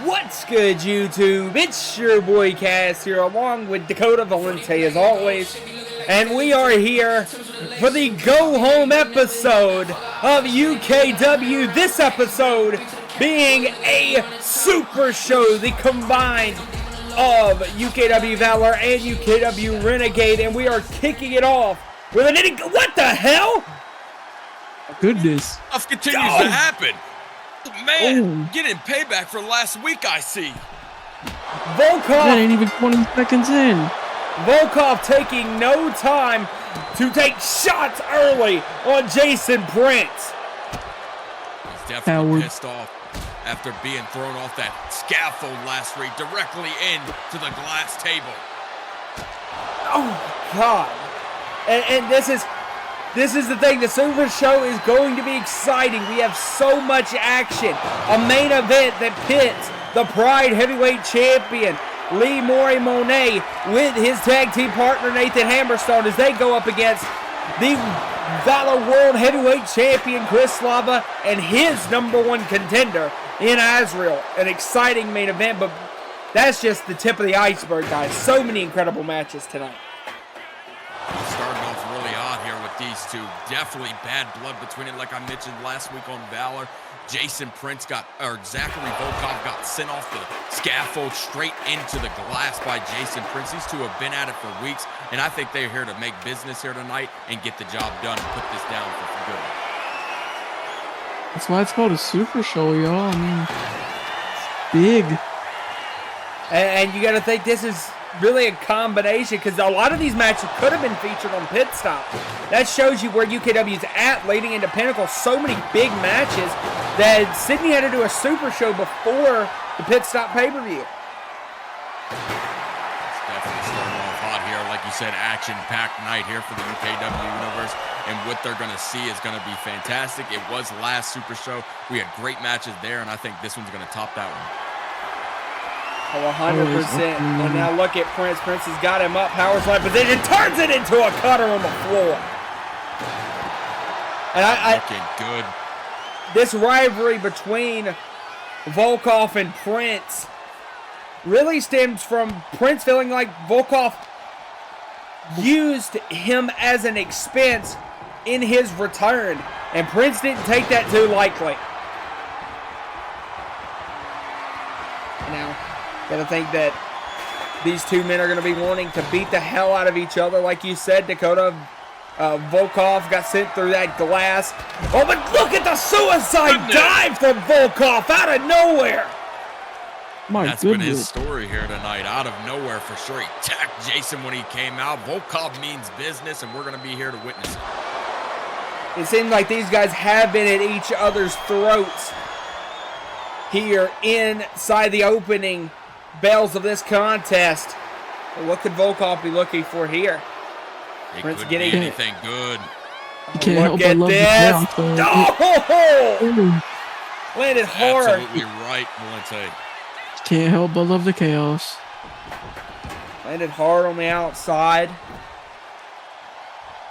What's good, YouTube? It's your boy Cass here, along with Dakota, Valente as always, and we are here for the go-home episode of UKW. This episode being a super show, the combined of UKW Valor and UKW Renegade, and we are kicking it off with an what the hell? Goodness. Stuff continues to happen. Man, getting payback for last week, I see. Volkov. That ain't even 20 seconds in. Volkov taking no time to take shots early on Jason Prince. He's definitely pissed off after being thrown off that scaffold last week directly into the glass table. Oh, God. And this is the thing. The Super Show is going to be exciting. We have so much action. A main event that pits the Pride Heavyweight Champion, Lee Mori Monet, with his tag team partner, Nathan Hammerstone, as they go up against the Valor World Heavyweight Champion, Chris Slava, and his #1 contender in Azrael. An exciting main event, but that's just the tip of the iceberg, guys. So many incredible matches tonight. Starting off really odd here with these two. Definitely bad blood between it, like I mentioned last week on Valor. Zachary Volkov got sent off the scaffold straight into the glass by Jason Prince. These two have been at it for weeks, and I think they're here to make business here tonight and get the job done and put this down for good. That's why it's called a super show, y'all. I mean, big. And you got to think this is really a combination, because a lot of these matches could have been featured on Pit Stop. That shows you where UKW's at leading into Pinnacle. So many big matches that Sydney had to do a super show before the Pit Stop pay-per-view. It's definitely starting off hot here. Like you said, action-packed night here for the UKW Universe. And what they're going to see is going to be fantastic. It was last super show. We had great matches there, and I think this one's going to top that one. Oh, 100%. And now look at Prince. Prince has got him up, power slide position, turns it into a cutter on the floor. And looking good. This rivalry between Volkov and Prince really stems from Prince feeling like Volkov used him as an expense in his return, and Prince didn't take that too lightly. Now, gotta think that these two men are gonna be wanting to beat the hell out of each other, like you said, Dakota. Volkov got sent through that glass. Oh, but look at the suicide dive from Volkov out of nowhere. That's been his story here tonight, out of nowhere for sure. He attacked Jason when he came out. Volkov means business, and we're going to be here to witness it. It seems like these guys have been at each other's throats here inside the opening bells of this contest. Well, what could Volkov be looking for here? It could be anything good. Look at this. Oh! Landed hard. Absolutely right, Valente. Can't help but love the chaos. Landed hard on the outside.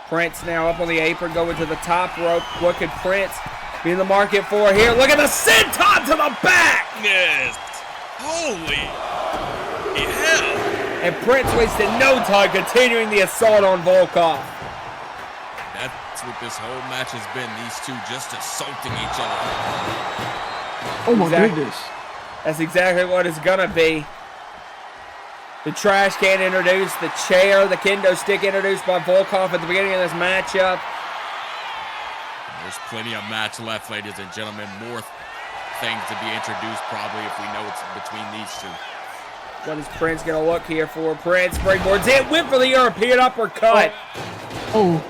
Prince now up on the apron, going to the top rope. What could Prince be in the market for here? Look at the senton to the back! Yes! Holy hell! And Prince wasted no time continuing the assault on Volkov. That's what this whole match has been. These two just assaulting each other. Oh my goodness. That's exactly what it's gonna be. The trash can introduced, the chair, the kendo stick introduced by Volkov at the beginning of this matchup. There's plenty of match left, ladies and gentlemen. More things to be introduced probably if we know it's between these two. What is Prince going to look here for? Prince springboards in, went for the European uppercut. Oh.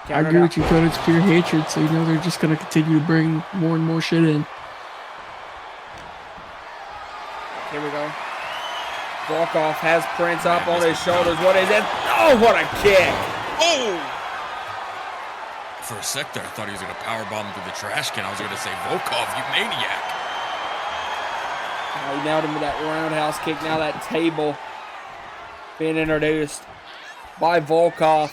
I agree with you, but it's pure hatred, so you know they're just going to continue to bring more and more shit in. Here we go. Volkov has Prince up on his shoulders. What is it? Oh, what a kick. Oh! For a sec there, I thought he was going to powerbomb him through the trash can. I was going to say, Volkov, you maniac. He nailed him with that roundhouse kick. Now that table being introduced by Volkov.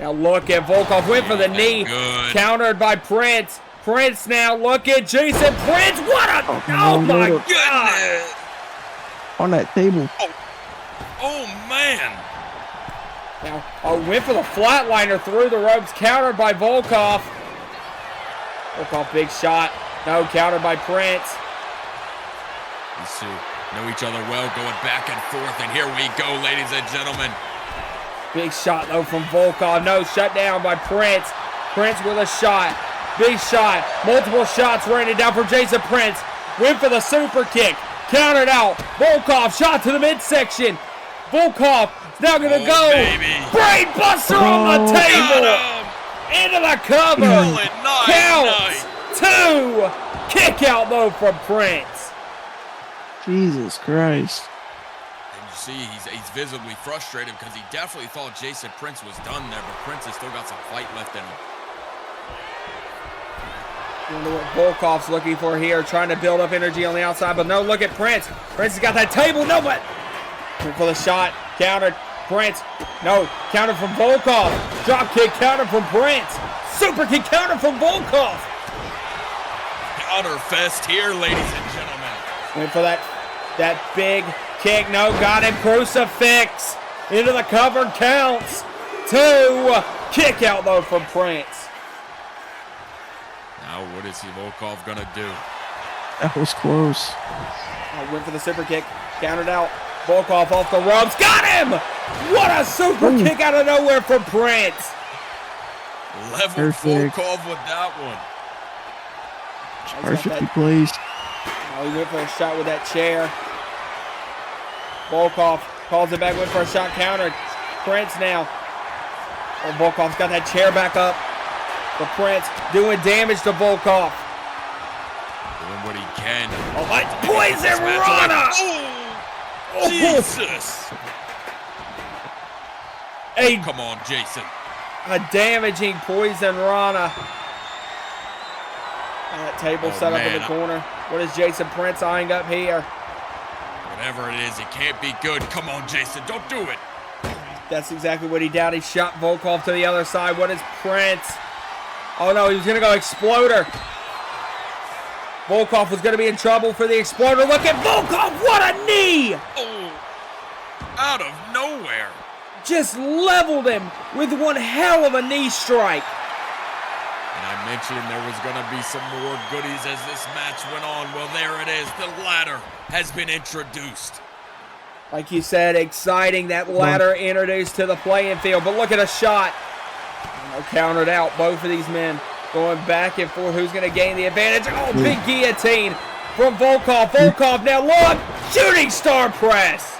Now look at Volkov. Went for the knee. Countered by Prince. Prince now, look at Jason Prince. What a, oh my God. On that table. Oh man. Now, went for the flatliner through the ropes, countered by Volkov. Volkov, big shot. No, countered by Prince. These two know each other well, going back and forth, and here we go, ladies and gentlemen. Big shot, though, from Volkov. No, shut down by Prince. Prince with a shot. Big shot. Multiple shots raining down from Jason Prince. Went for the super kick. Countered out. Volkov, shot to the midsection. Volkov is now going to go. Baby. Brain buster on the table. Into the cover. Count. 2. Kick out, though, from Prince. Jesus Christ. And you see, he's visibly frustrated because he definitely thought Jason Prince was done there, but Prince has still got some fight left in him. I wonder what Volkov's looking for here, trying to build up energy on the outside, but no, look at Prince. Prince has got that table, no, but went for the shot, countered, Prince, no, countered from Volkov, drop kick, countered from Prince, super kick, countered from Volkov. Counter fest here, ladies and gentlemen. Went for that big kick, no, got him, crucifix, into the cover, counts, 2, kick out though from Prince. Now, what is Volkov going to do? That was close. Went for the super kick. Countered out. Volkov off the ropes. Got him! What a super kick out of nowhere from Prince. Level Volkov with that one. Perfectly placed. He went for a shot with that chair. Volkov calls it back. Went for a shot. Countered. Prince now. Oh, Volkov's got that chair back up. The Prince doing damage to Volkov. Doing what he can. Oh, my poison rana! Oh, Jesus! Hey, come on, Jason. A damaging poison rana. That table set up in the corner. What is Jason Prince eyeing up here? Whatever it is, it can't be good. Come on, Jason, don't do it. That's exactly what he did. He shot Volkov to the other side. What is Prince? Oh no, he was going to go exploder. Volkov was going to be in trouble for the exploder. Look at Volkov, what a knee! Oh, out of nowhere. Just leveled him with one hell of a knee strike. And I mentioned there was going to be some more goodies as this match went on. Well, there it is. The ladder has been introduced. Like you said, exciting, that ladder introduced to the playing field. But look at a shot. Countered out, both of these men going back and forth. Who's going to gain the advantage? Oh, big guillotine from Volkov. Volkov now, look, shooting star press.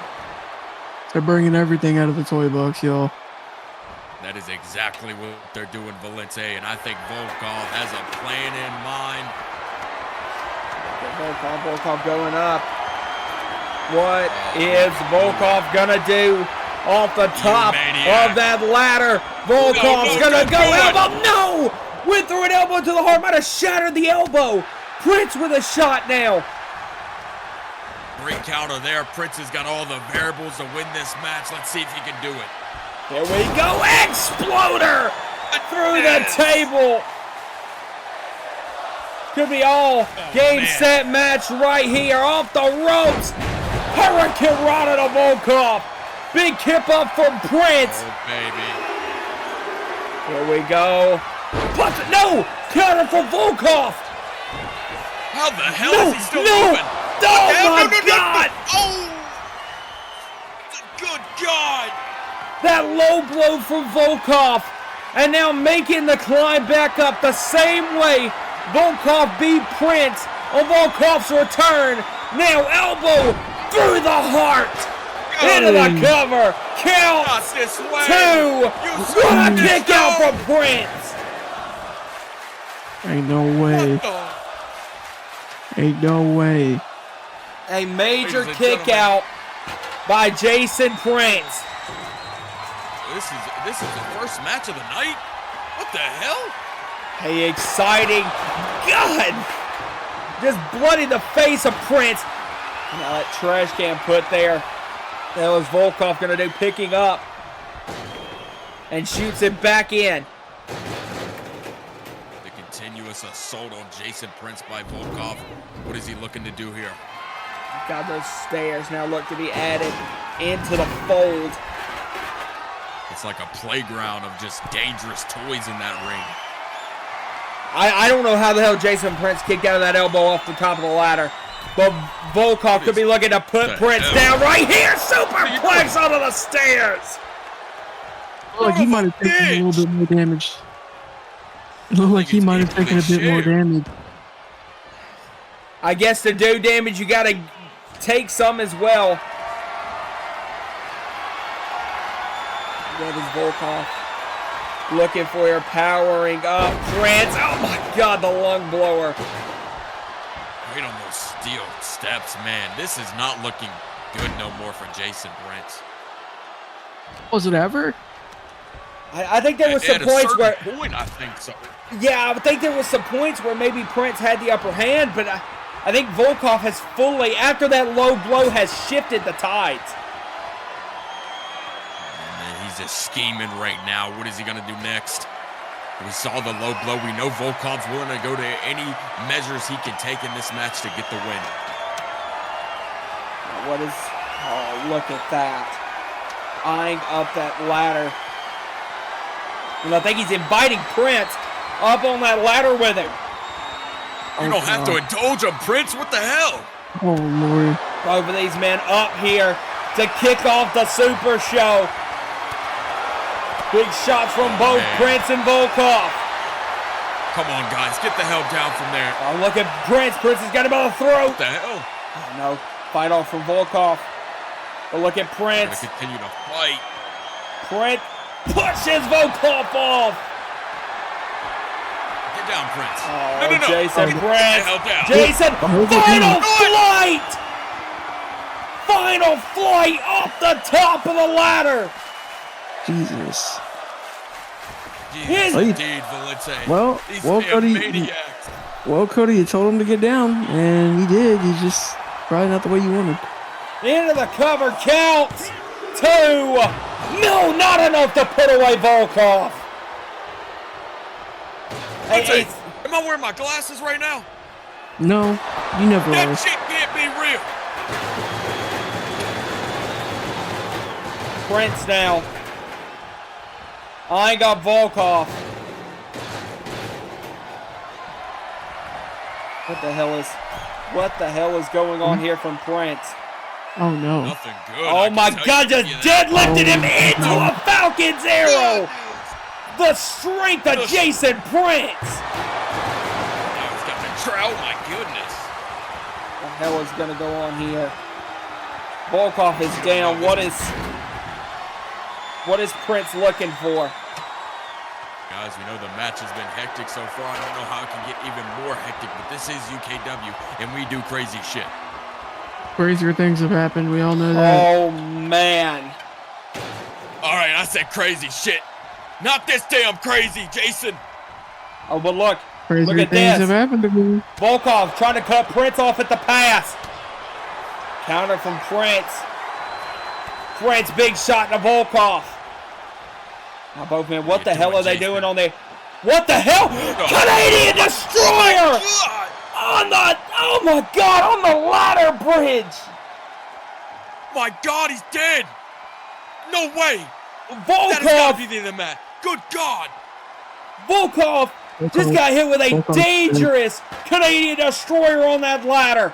They're bringing everything out of the toy box, y'all. That is exactly what they're doing, Valente, and I think Volkov has a plan in mind. Volkov going up. What is Volkov going to do? Off the top of that ladder. Volkov's gonna go elbow. No! Went through an elbow to the heart. Might have shattered the elbow. Prince with a shot now. Great counter there. Prince has got all the variables to win this match. Let's see if he can do it. Here we go. Exploder through the table. Could be all game, set, match right here. Off the ropes. Hurricane Rana to Volkov. Big kip up from Prince. Oh, baby. Here we go. No! Counter from Volkov. How the hell is he still moving? Oh, my God. Oh! Good God. That low blow from Volkov. And now making the climb back up the same way Volkov beat Prince on Volkov's return. Now elbow through the heart. Into the cover. Count. 2. What a kick out from Prince. Ain't no way. Ain't no way. A major kick out by Jason Prince. This is the first match of the night? What the hell? Hey, exciting. God. Just bloody the face of Prince. Now that trash can put there. That was Volkov going to do, picking up. And shoots it back in. The continuous assault on Jason Prince by Volkov. What is he looking to do here? Got those stairs now look to be added into the fold. It's like a playground of just dangerous toys in that ring. I don't know how the hell Jason Prince kicked out of that elbow off the top of the ladder. But Volkov could be looking to put Prince down right here. Superplex onto the stairs. Look, he might have taken a little bit more damage. It looked like he might have taken a bit more damage. I guess to do damage, you got to take some as well. That is Volkov looking for her, powering up. Prince, oh my God, the lung blower. Right on those steel steps, man. This is not looking good no more for Jason Prince. Was it ever? I think there was some points where. I think so. Yeah, I think there was some points where maybe Prince had the upper hand, but I think Volkov has fully, after that low blow, has shifted the tides. And he's just scheming right now. What is he going to do next? We saw the low blow. We know Volkov's willing to go to any measures he can take in this match to get the win. What is... Oh, look at that. Eyeing up that ladder. And I think he's inviting Prince up on that ladder with him. You don't have to indulge him, Prince. What the hell? Oh, Lord. Both of these men up here to kick off the Super Show. Big shots from both Prince and Volkov. Come on, guys. Get the hell down from there. Oh, look at Prince. Prince has got him by the throat. What the hell? Oh, no. Fight off from Volkov. But look at Prince. Gonna continue to fight. Prince pushes Volkov off. Get down, Prince. Oh, no. Jason Get Prince. the hell down. Jason, final flight. Final flight off the top of the ladder. Jesus. Indeed, Valente. Well, Cody, you told him to get down, and he did. He's just probably not the way you wanted. Into the cover, counts. 2. No, not enough to put away Volkov. Hey, am I wearing my glasses right now? No, you never That are. shit can't be real. Prince now. I got Volkov. What the hell is going on here from Prince? Oh, no. Nothing good. Oh my God, just deadlifted him into a Falcon's arrow. The strength of Jason Prince. Now he's got the trout. My goodness. What the hell is going to go on here? Volkov is down. What is Prince looking for? Guys, we know the match has been hectic so far. I don't know how it can get even more hectic, but this is UKW, and we do crazy shit. Crazier things have happened. We all know that. Oh, man. All right, I said crazy shit. Not this damn crazy, Jason. Oh, but look. Crazier Look at things this. have happened to me. Volkov trying to cut Prince off at the pass. Counter from Prince. Prince, big shot to Volkov. Now both men, what the hell are they doing on there? What the hell? Canadian Destroyer! Oh my God, on the ladder bridge. My God, he's dead. No way. Volkov. That has got to be the end of the match. Good God. Volkov just got hit with a dangerous Canadian Destroyer on that ladder.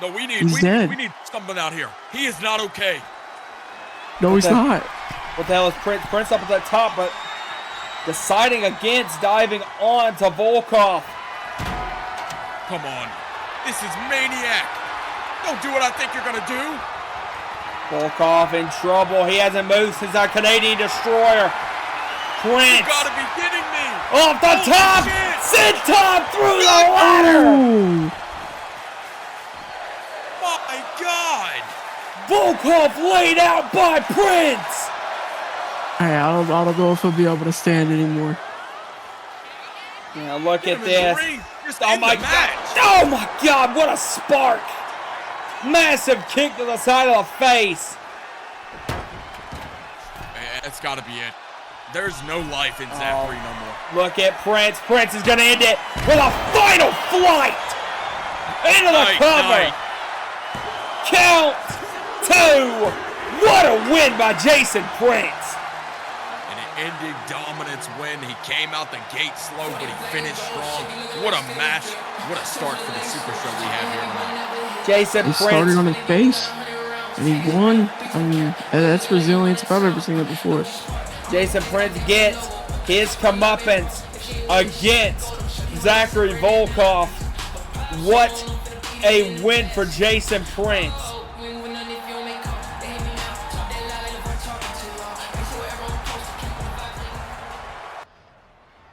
No, we need something out here. He is not okay. No, he's not. What the hell is Prince? Prince up at the top, but deciding against diving on to Volkov. Come on. This is maniac. Don't do what I think you're going to do. Volkov in trouble. He hasn't moved since our Canadian Destroyer. Prince. You got to be kidding me. Off the top. Senton through the ladder. Oh. My God. Volkov laid out by Prince. Hey, I don't know if he'll be able to stand anymore. Now look at this. Oh my God. Oh my God, what a spark. Massive kick to the side of the face. That's got to be it. There's no life in Zachary no more. Look at Prince. Prince is going to end it with a final flight into the cover. Count 2. What a win by Jason Prince. And an ending dominance win. He came out the gate slow, but he finished strong. What a match. What a start for the Super Show we have here tonight. Jason He Prince. started on his face, and he won. I mean, that's resilience if I've ever seen it before. Jason Prince gets his comeuppance against Zachary Volkov. What a win for Jason Prince.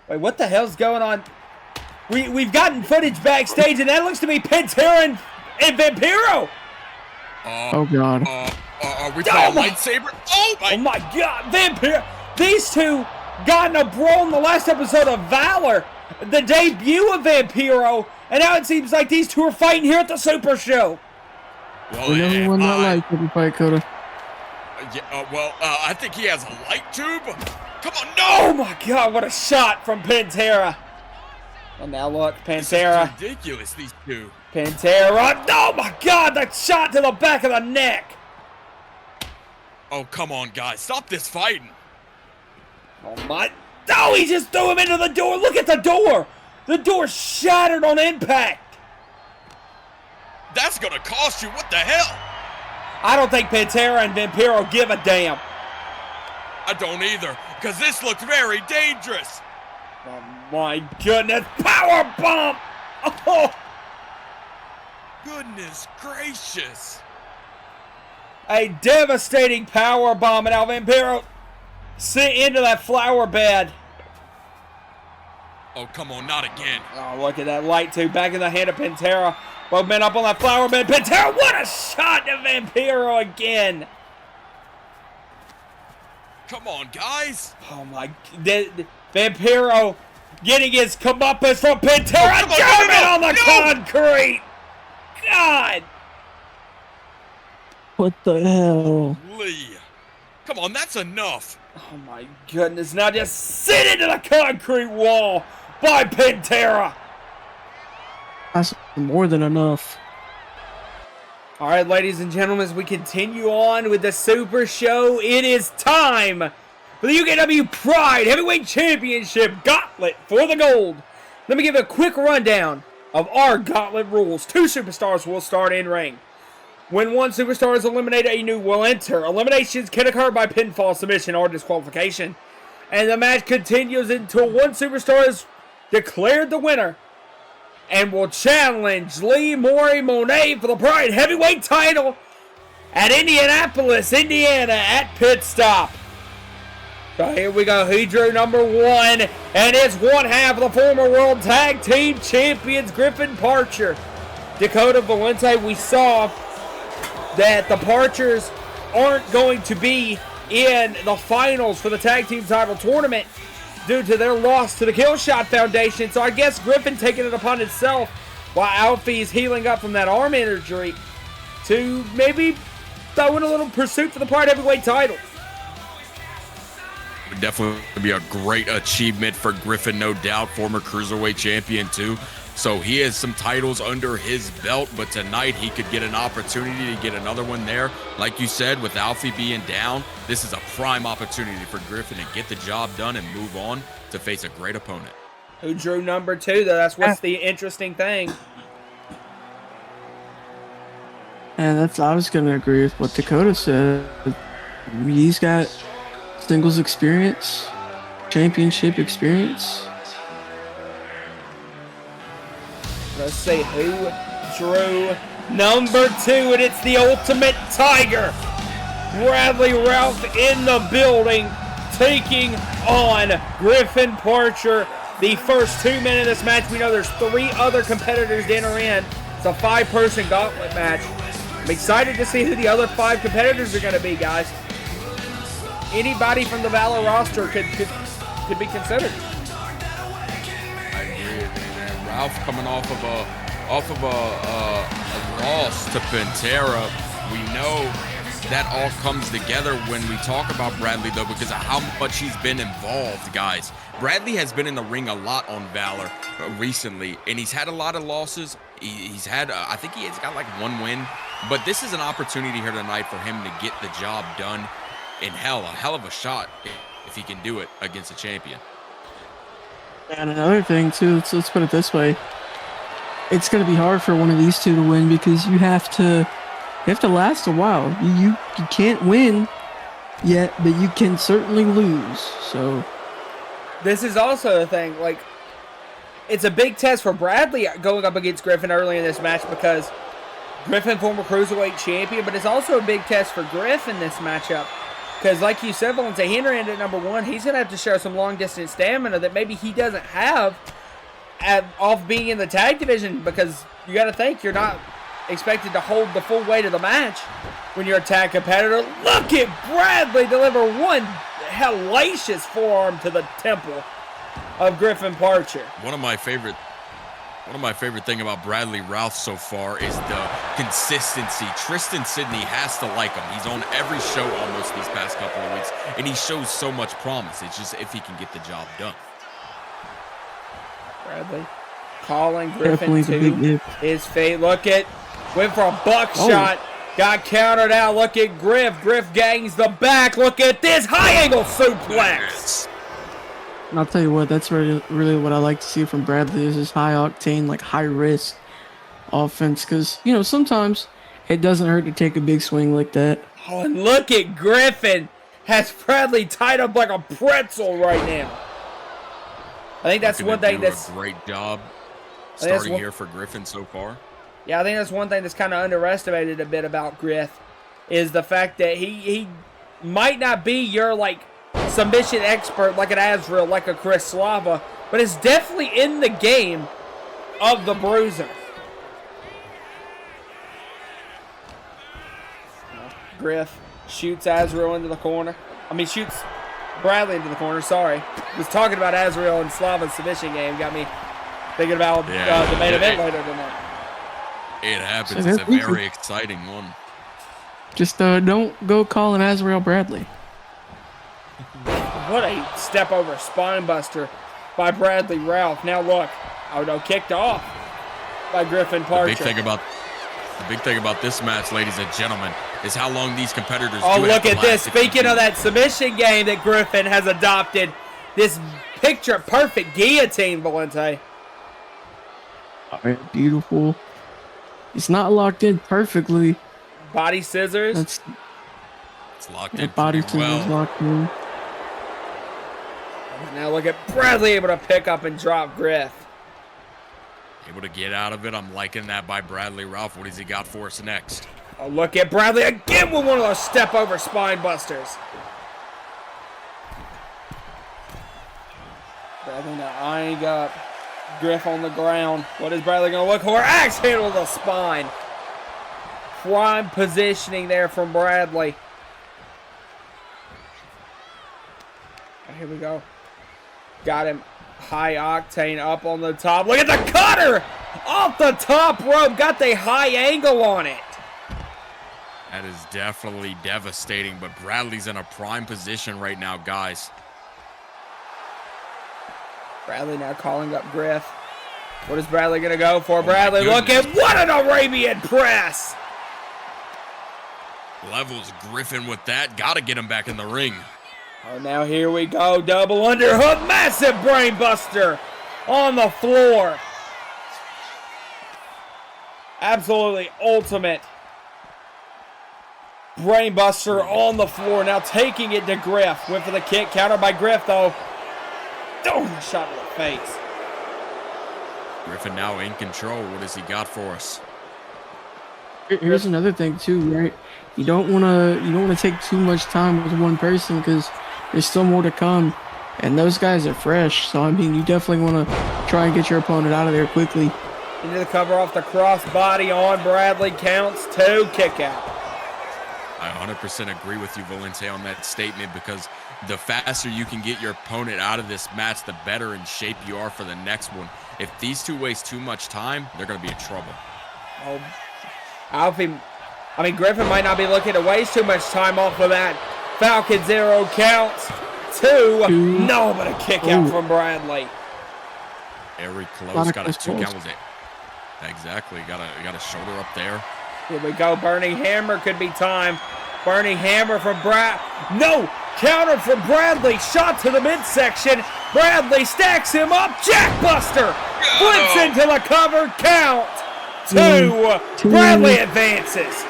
Wait, what the hell's going on? We've gotten footage backstage, and that looks to be Pantera and Vampiro. Oh, God. Are we playing lightsaber? Oh, my God. Vampiro. These two got in a brawl in the last episode of Valor, the debut of Vampiro, and now it seems like these two are fighting here at the Super Show. Well, We never won that light every fight, Dakota. I think he has a light tube. Come on, no! Oh, my God. What a shot from Pantera. And now look, Pantera. This is ridiculous, these two. Pantera. Oh, my God. That shot to the back of the neck. Oh, come on, guys. Stop this fighting. Oh, my. Oh, he just threw him into the door. Look at the door. The door shattered on impact. That's going to cost you. What the hell? I don't think Pantera and Vampiro give a damn. I don't either, because this looks very dangerous. Oh, my goodness. Power bomb. Oh. Goodness gracious. A devastating power bomb. And now Vampiro sent into that flower bed. Oh, come on, not again. Oh, look at that light tube back in the hand of Pantera. Both men up on that flower bed. Pantera, what a shot to Vampiro again. Come on, guys. Oh, my. Vampiro getting his comeuppance from Pantera. German on the concrete. God. What the hell? Lee. Come on, that's enough. Oh, my goodness. Now just sit into the concrete wall by Pantera. That's more than enough. All right, ladies and gentlemen, as we continue on with the Super Show, it is time for the UKW Pride Heavyweight Championship Gauntlet for the gold. Let me give a quick rundown of our gauntlet rules. 2 superstars will start in ring. When one superstar is eliminated, a new will enter. Eliminations can occur by pinfall, submission, or disqualification. And the match continues until one superstar is declared the winner and will challenge Lee Maury Monet for the Pride Heavyweight title at Indianapolis, Indiana at Pit Stop. So here we go. He drew number 1, and it's one half of the former World Tag Team Champions, Griffin Parcher. Dakota, Valente, we saw that the Parchers aren't going to be in the finals for the Tag Team title tournament due to their loss to the Killshot Foundation. So I guess Griffin taking it upon himself while Alfie's healing up from that arm injury to maybe throw in a little pursuit for the Pride Heavyweight title. Would definitely be a great achievement for Griffin, no doubt. Former Cruiserweight champion, too. So he has some titles under his belt, but tonight he could get an opportunity to get another one there. Like you said, with Alfie being down, this is a prime opportunity for Griffin to get the job done and move on to face a great opponent. Who drew number 2, though? That's what's the interesting thing. And I was going to agree with what Dakota said. He's got singles experience, championship experience. Let's see who drew number 2, and it's the Ultimate Tiger. Bradley Ralph in the building, taking on Griffin Parcher. The first 2 men in this match, we know there's 3 other competitors to enter in. It's a 5-person gauntlet match. I'm excited to see who the other 5 competitors are going to be, guys. Anybody from the Valor roster could be considered. I agree with you, man. Ralph coming off of a loss to Pantera. We know that all comes together when we talk about Bradley, though, because of how much he's been involved, guys. Bradley has been in the ring a lot on Valor recently, and he's had a lot of losses. He's had, I think he has got like 1 win, but this is an opportunity here tonight for him to get the job done. And a hell of a shot if he can do it against a champion. And another thing too, let's put it this way. It's going to be hard for one of these two to win because you have to last a while. You can't win yet, but you can certainly lose. So this is also the thing, like, it's a big test for Bradley going up against Griffin early in this match because Griffin, former Cruiserweight champion, but it's also a big test for Griffin this matchup. Because like you said, Valente, Henry at number 1, he's going to have to show some long-distance stamina that maybe he doesn't have off being in the tag division, because you got to think you're not expected to hold the full weight of the match when you're a tag competitor. Look at Bradley deliver one hellacious forearm to the temple of Griffin Parcher. One of my favorite thing about Bradley Ralph so far is the consistency. Tristan Sidney has to like him. He's on every show almost these past couple of weeks, and he shows so much promise. It's just if he can get the job done. Bradley calling Griffin to his fate. Look at, went for a buckshot. Got countered out. Look at Griff. Griff gangs the back. Look at this high angle suplex. And I'll tell you what, that's really what I like to see from Bradley is his high octane, like high risk offense. Because, you know, sometimes it doesn't hurt to take a big swing like that. Oh, and look at Griffin. Has Bradley tied up like a pretzel right now. I think that's one thing that's a great job starting here for Griffin so far. Yeah, I think that's one thing that's kind of underestimated a bit about Griff is the fact that he might not be your, like, submission expert like an Azrael, like a Chris Slava, but is definitely in the game of the bruiser. Griff shoots Azrael into the corner. Shoots Bradley into the corner, sorry. Was talking about Azrael and Slava's submission game. Got me thinking about the main event later tonight. It happens. It's a very exciting one. Just don't go calling Azrael Bradley. What a step over spine buster by Bradley Ralph. Now look, kicked off by Griffin Parcher. The big thing about this match, ladies and gentlemen, is how long these competitors do. Oh, look at this. Speaking of that submission game that Griffin has adopted, this picture perfect guillotine, Valente. All right, beautiful. It's not locked in perfectly. Body scissors. It's locked in. Body scissors locked in. Now look at Bradley able to pick up and drop Griff. Able to get out of it. I'm liking that by Bradley Ralph. What has he got for us next? Oh, look at Bradley again with one of those step over spine busters. Bradley now eyeing up Griff on the ground. What is Bradley going to look for? Axe handle to the spine. Prime positioning there from Bradley. Here we go. Got him high octane up on the top. Look at the cutter off the top rope. Got the high angle on it. That is definitely devastating, but Bradley's in a prime position right now, guys. Bradley now calling up Griff. What is Bradley going to go for? Bradley, look at what an Arabian press. Levels Griffin with that. Got to get him back in the ring. Oh, now here we go. Double underhook. Massive brain buster on the floor. Absolutely ultimate brain buster on the floor. Now taking it to Griff. Went for the kick. Countered by Griff, though. Oh, shot in the face. Griffin now in control. What has he got for us? Here's another thing, too, right? You don't want to take too much time with one person because there's still more to come, and those guys are fresh. So, you definitely want to try and get your opponent out of there quickly. Into the cover off the crossbody on Bradley. Counts 2, kick out. I 100% agree with you, Valente, on that statement because the faster you can get your opponent out of this match, the better in shape you are for the next one. If these two waste too much time, they're going to be in trouble. Oh, Alfie I mean, Griffin might not be looking to waste too much time off of that. Falcon 0 counts. 2. No, but a kick out from Bradley. Very close. Got his 2 count. Was it? Exactly. Got a shoulder up there. Here we go. Burning Hammer could be time. Burning Hammer from Brad. No! Counter from Bradley. Shot to the midsection. Bradley stacks him up. Jackbuster. Blitz into the cover. Count. 2. Bradley advances.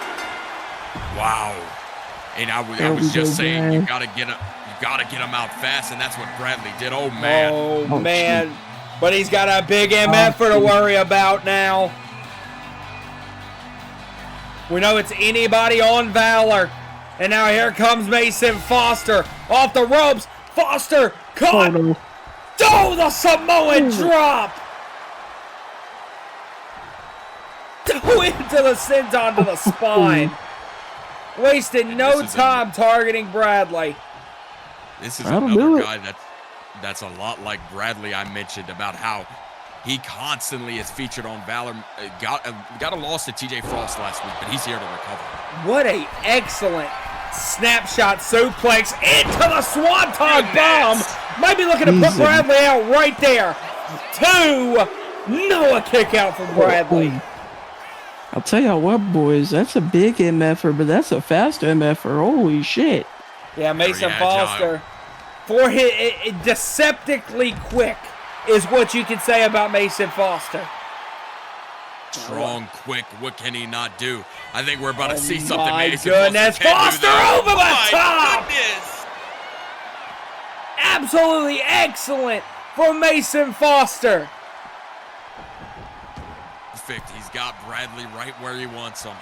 Wow. And I was just saying, you gotta get him out fast, and that's what Bradley did. Oh man. Oh man. But he's got a big MF to worry about now. We know it's anybody on Valor. And now here comes Mason Foster. Off the ropes. Foster caught. Oh, the Samoan drop. Into the senton to the spine. Wasting no time targeting Bradley. This is another guy that's a lot like Bradley. I mentioned about how he constantly is featured on Valor. Got a loss to TJ Frost last week, but he's here to recover. What a excellent snapshot suplex into the Swanton bomb. Might be looking to put Bradley out right there. 2. No, a kick out from Bradley. I'll tell you what, boys, that's a big MFer, but that's a fast MFer. Holy shit. Yeah, Mason Foster. For his deceptively quick is what you can say about Mason Foster. Strong, quick. What can he not do? I think we're about to see something. My Mason goodness, Foster over the top. Goodness. Absolutely excellent from Mason Foster. Perfect. He's got Bradley right where he wants him.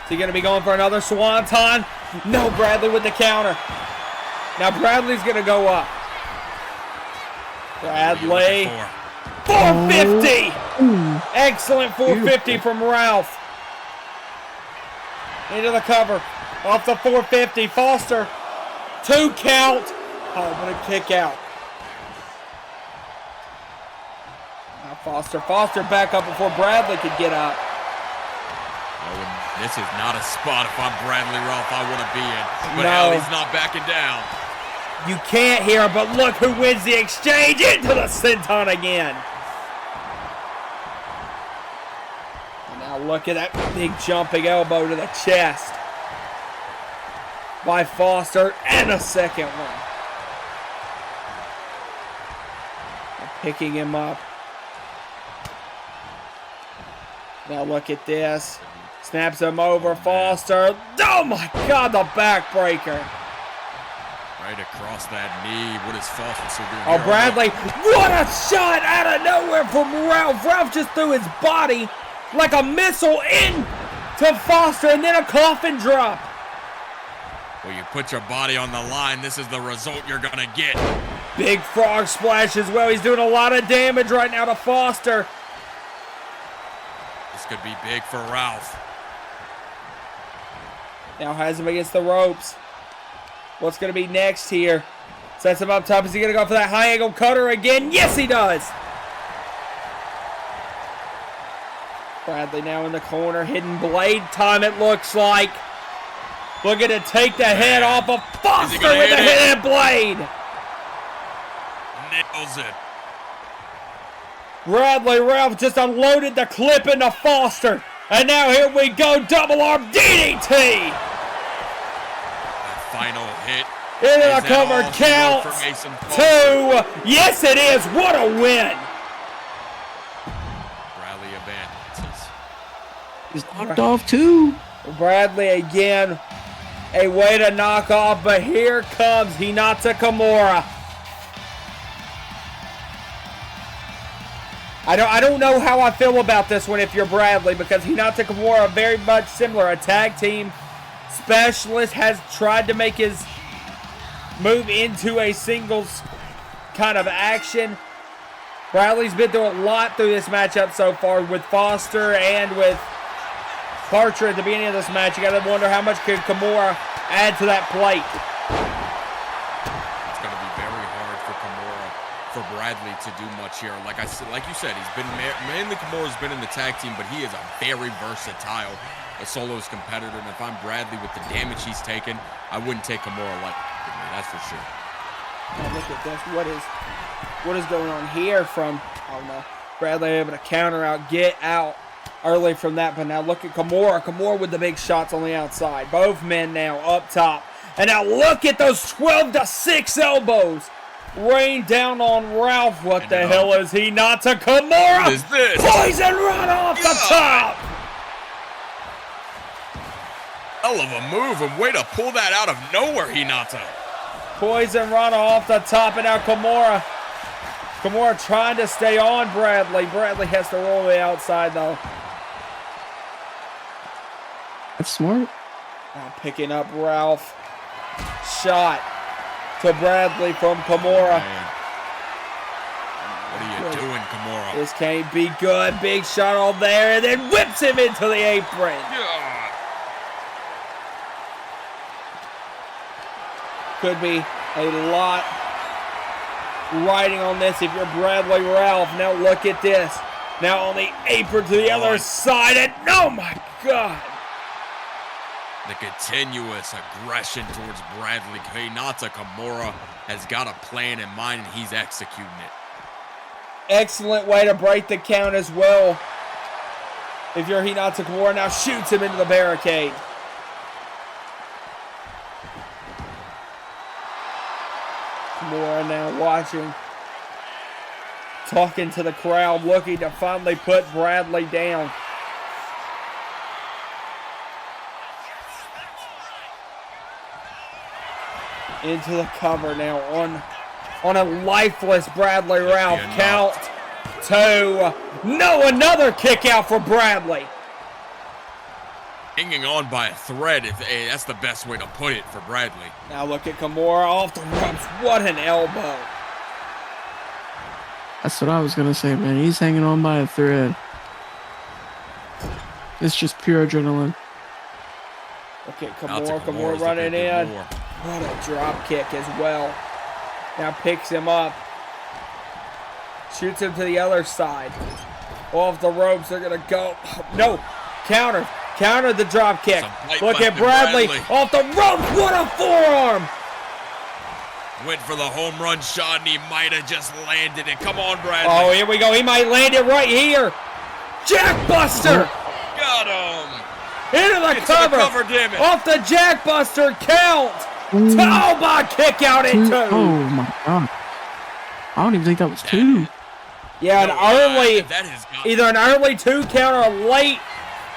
Is he going to be going for another Swanton? No, Bradley with the counter. Now Bradley's going to go up. Bradley. 450. Excellent 450 from Ralph. Into the cover. Off the 450. Foster. 2 count. Oh, what a kick out. Now Foster back up before Bradley could get up. Oh, this is not a spot if I'm Bradley Ralph I want to be in. But hell, he's not backing down. You can't hear, but look who wins the exchange into the senton again. And now look at that big jumping elbow to the chest by Foster, and a second one. Picking him up. Now look at this. Snaps him over, Foster. Oh my God, the backbreaker. Right across that knee. What is Foster doing? Oh, Bradley. What a shot out of nowhere from Ralph. Ralph just threw his body like a missile into Foster and then a coffin drop. Well, you put your body on the line. This is the result you're going to get. Big frog splash as well. He's doing a lot of damage right now to Foster. This could be big for Ralph. Now has him against the ropes. What's going to be next here? Sets him up top. Is he going to go for that high angle cutter again? Yes, he does. Bradley now in the corner. Hidden blade time, it looks like. Looking to take the head off of Foster with a hidden blade. Nails it. Bradley Ralph just unloaded the clip into Foster. And now here we go. Double arm DDT. Final hit. Into the cover, count. 2. Yes, it is. What a win. Bradley advances. He's knocked off too. Bradley again. A way to knock off, but here comes Hinata Kimura. I don't know how I feel about this one if you're Bradley, because Hinata Kimura very much similar. A tag team specialist, has tried to make his move into a singles kind of action. Bradley's been through a lot through this matchup so far with Foster and with Parcher at the beginning of this match. You got to wonder how much could Kimura add to that plate. It's going to be very hard for Kimura, for Bradley to do much here. Like you said, he's been mainly Kimura's been in the tag team, but he is a very versatile a solos competitor, and if I'm Bradley with the damage he's taken, I wouldn't take Kimura lightly. That's for sure. Now look at this. What is going on here from? Oh no, Bradley able to counter out, get out early from that. But now look at Kimura. Kimura with the big shots on the outside. Both men now up top. And now look at those 12-6 elbows rain down on Ralph. What the hell is he not to Kimura? What is this? Poison run off the top. Hell of a move, and way to pull that out of nowhere, Hinata. Poison run off the top, and now Kimura. Kimura trying to stay on Bradley. Bradley has to roll the outside though. That's smart. Now picking up Ralph. Shot to Bradley from Kimura. What are you doing, Kimura? This can't be good. Big shot on there, and then whips him into the apron. Yeah. Could be a lot riding on this if you're Bradley Ralph. Now look at this. Now on the apron to the other side, and oh my God. The continuous aggression towards Bradley. Hinata Kimura has got a plan in mind, and he's executing it. Excellent way to break the count as well. If you're Hinata Kimura, now shoots him into the barricade. Kimura now watching. Talking to the crowd, looking to finally put Bradley down. Into the cover now on a lifeless Bradley Ralph. Count 2. No, another kick out for Bradley. Hanging on by a thread, that's the best way to put it for Bradley. Now look at Kimura off the ropes. What an elbow. That's what I was gonna say, man. He's hanging on by a thread. It's just pure adrenaline. Look at Kimura running in. What a drop kick as well. Now picks him up. Shoots him to the other side. Off the ropes, they're going to go. No, counter. Counter the drop kick. Look at Bradley off the ropes. What a forearm. Went for the home run shot, and he might have just landed it. Come on, Bradley. Oh, here we go. He might land it right here. Jackbuster. Got him. Into the cover. Damn it. Off the Jackbuster count. Oh, my kick out at 2. Oh, my God. I don't even think that was 2. Yeah, either an early 2 count or a late.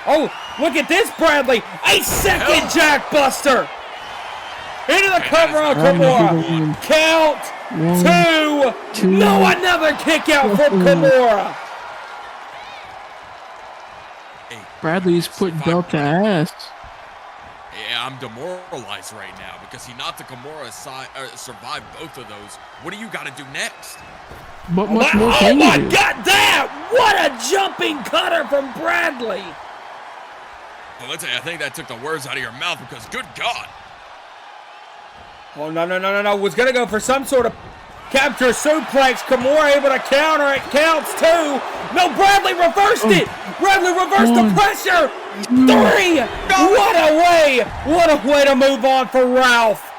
Oh, look at this, Bradley. A second Jackbuster. Into the cover on Kimura. Count 2. No, another kick out from Kimura. Bradley's putting belt to ass. Yeah, I'm demoralized right now because Hinata Kimura survived both of those. What do you got to do next? What much more can you do? God, that! What a jumping cutter from Bradley! Well, let's say I think that took the words out of your mouth because, good God. Oh, no. Was going to go for some sort of capture suplex. Kimura able to counter it. Counts 2. No, Bradley reversed it. Bradley reversed the pressure. 3. What a way to move on for Ralph.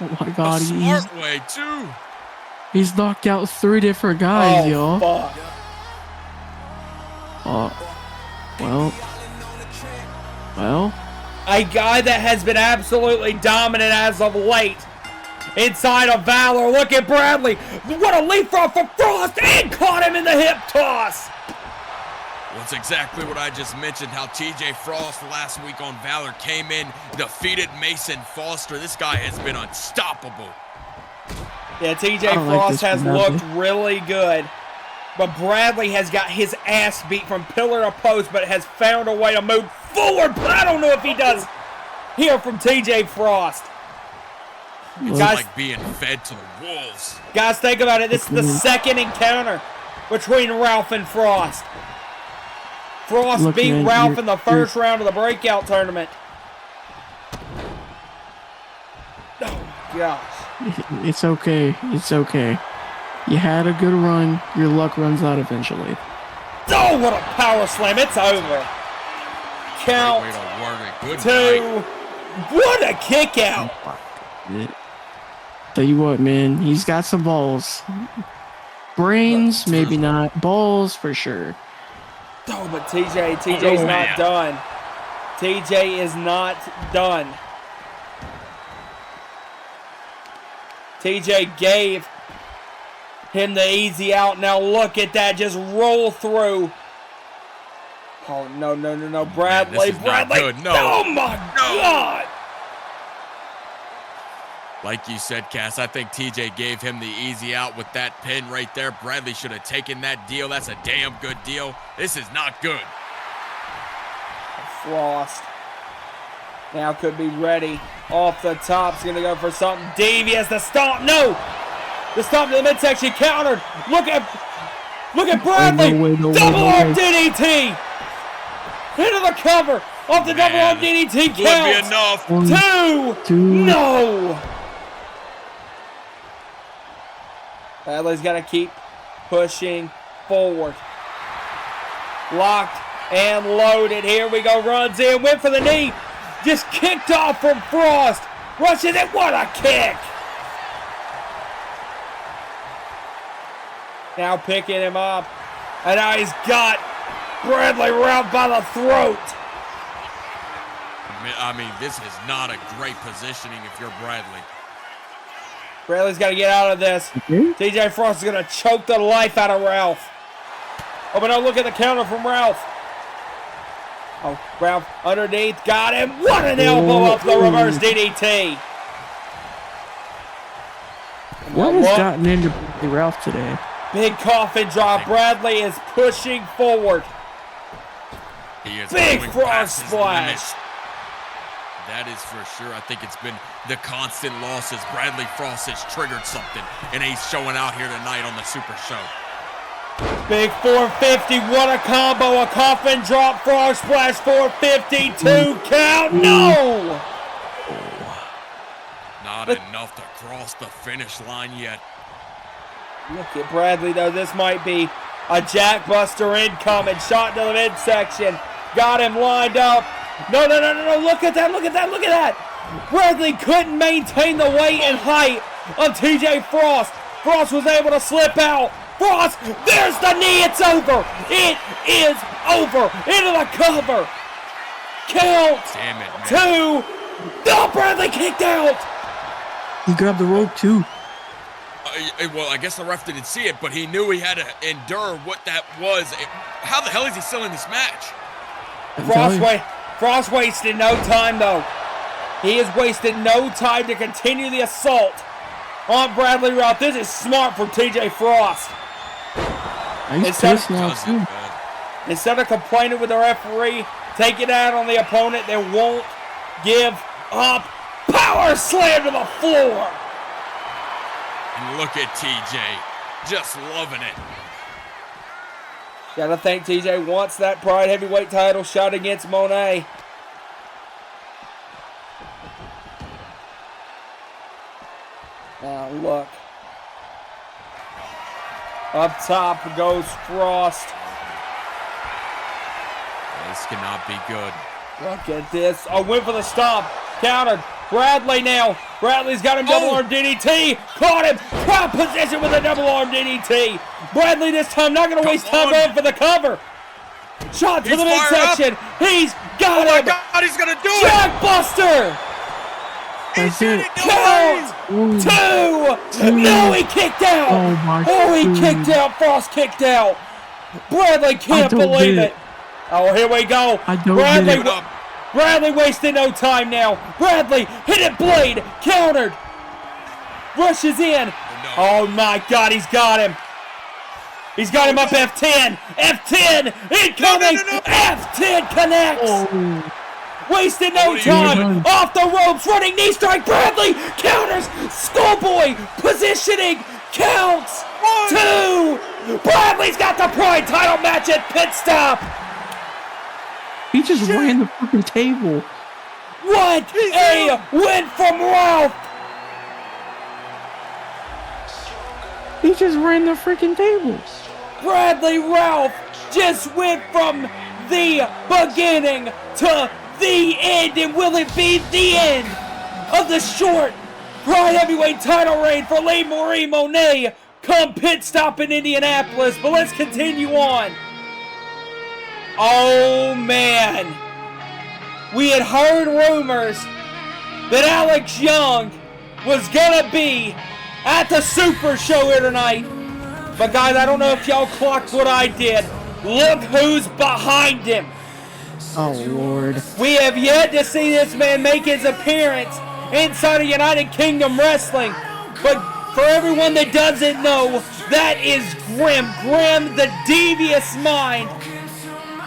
Oh, my God. A smart way, too. He's knocked out 3 different guys, y'all. Fuck. Well. A guy that has been absolutely dominant as of late. Inside of Valor. Look at Bradley. What a leapfrog for Frost. And caught him in the hip toss. That's exactly what I just mentioned, how TJ Frost last week on Valor came in, defeated Mason Foster. This guy has been unstoppable. Yeah, TJ Frost has looked really good. But Bradley has got his ass beat from pillar to post, but has found a way to move forward. But I don't know if he does here from TJ Frost. It's like being fed to the wolves. Guys, think about it. This is the second encounter between Ralph and Frost. Frost beat Ralph in the first round of the breakout tournament. Oh, my gosh. It's okay. It's okay. You had a good run. Your luck runs out eventually. Oh, what a power slam. It's over. count. Great way to work it. Good 2. night. What a kick out. Tell you what, man, he's got some balls. Brains, maybe not. Balls for sure. Oh, but TJ's not done. TJ is not done. TJ gave him the easy out. Now look at that. Just roll through. Oh, no. Bradley. Good. No. Oh, my God. Like you said, Cass, I think TJ gave him the easy out with that pin right there. Bradley should have taken that deal. That's a damn good deal. This is not good. Frost now could be ready. Off the top's going to go for something devious. The stomp. No. The stomp to the midsection countered. Look at Bradley. Double arm DDT. Into the cover. Off the double arm DDT count. Would be enough. 2. No. Bradley's got to keep pushing forward. Locked and loaded. Here we go. Runs in. Went for the knee. Just kicked off from Frost. Rushes it. What a kick. Now picking him up. And now he's got Bradley round by the throat. I mean, this is not a great positioning if you're Bradley. Bradley's got to get out of this. TJ Frost is going to choke the life out of Ralph. Oh, but now look at the counter from Ralph. Oh, Ralph underneath. Got him. What an elbow off the reverse DDT. What has gotten into Ralph today? Big coffin drop. Bradley is pushing forward. He is big going frog past his splash. limits. That is for sure. I think it's been the constant losses. Bradley Frost has triggered something, and he's showing out here tonight on the Super Show. Big 450. What a combo. A coffin drop. Frog splash. 452 count. No. Not enough to cross the finish line yet. Look at Bradley, though. This might be a jackbuster incoming. Shot to the midsection. Got him lined up. No. Look at that. Bradley couldn't maintain the weight and height of TJ Frost. Frost was able to slip out. Frost, there's the knee. It's over. It is over. Into the cover. Count. Damn it, man. 2. No, Bradley kicked out. He grabbed the rope, too. Well, I guess the ref didn't see it, but he knew he had to endure what that was. How the hell is he still in this match? Frost wasted no time, though. He has wasted no time to continue the assault on Bradley Ralph. This is smart from TJ Frost. Instead of complaining with the referee, take it out on the opponent that won't give up. Power slam to the floor. And look at TJ, just loving it. Gotta think TJ wants that Pride Heavyweight title shot against Monet. Now look. Up top goes Frost. This cannot be good. Look at this. Oh, went for the stomp. Countered. Bradley now. Bradley's got him double arm DDT. Caught him. Crowd position with a double arm DDT. Bradley this time not going to waste time going for the cover. Shot to the midsection. He's got him. Oh my God, he's going to do it. Jackbuster. That's it. Count. 2. No, he kicked out. He kicked out. Frost kicked out. Bradley can't believe it. Oh, here we go. Bradley wasted no time now. Bradley hit it, blade, countered. Rushes in. Oh my God, he's got him. He's got him up F10. F10 incoming. F10 connects. Wasted no time. Off the ropes, running knee strike. Bradley counters. Schoolboy positioning. Counts. 2. Bradley's got the Pride title match at pit stop. He just ran the freaking table. What a win from Ralph. He just ran the freaking table. Bradley Ralph just went from the beginning to the end. And will it be the end of the short Pride Heavyweight title reign for Lee Marie Monet come pit stop in Indianapolis? But let's continue on. Oh man, we had heard rumors that Alex Young was gonna be at the Super Show here tonight. But guys, I don't know if y'all clocked what I did. Look who's behind him. Oh Lord. We have yet to see this man make his appearance inside of United Kingdom Wrestling. But for everyone that doesn't know, that is Grim. Grim, the devious mind,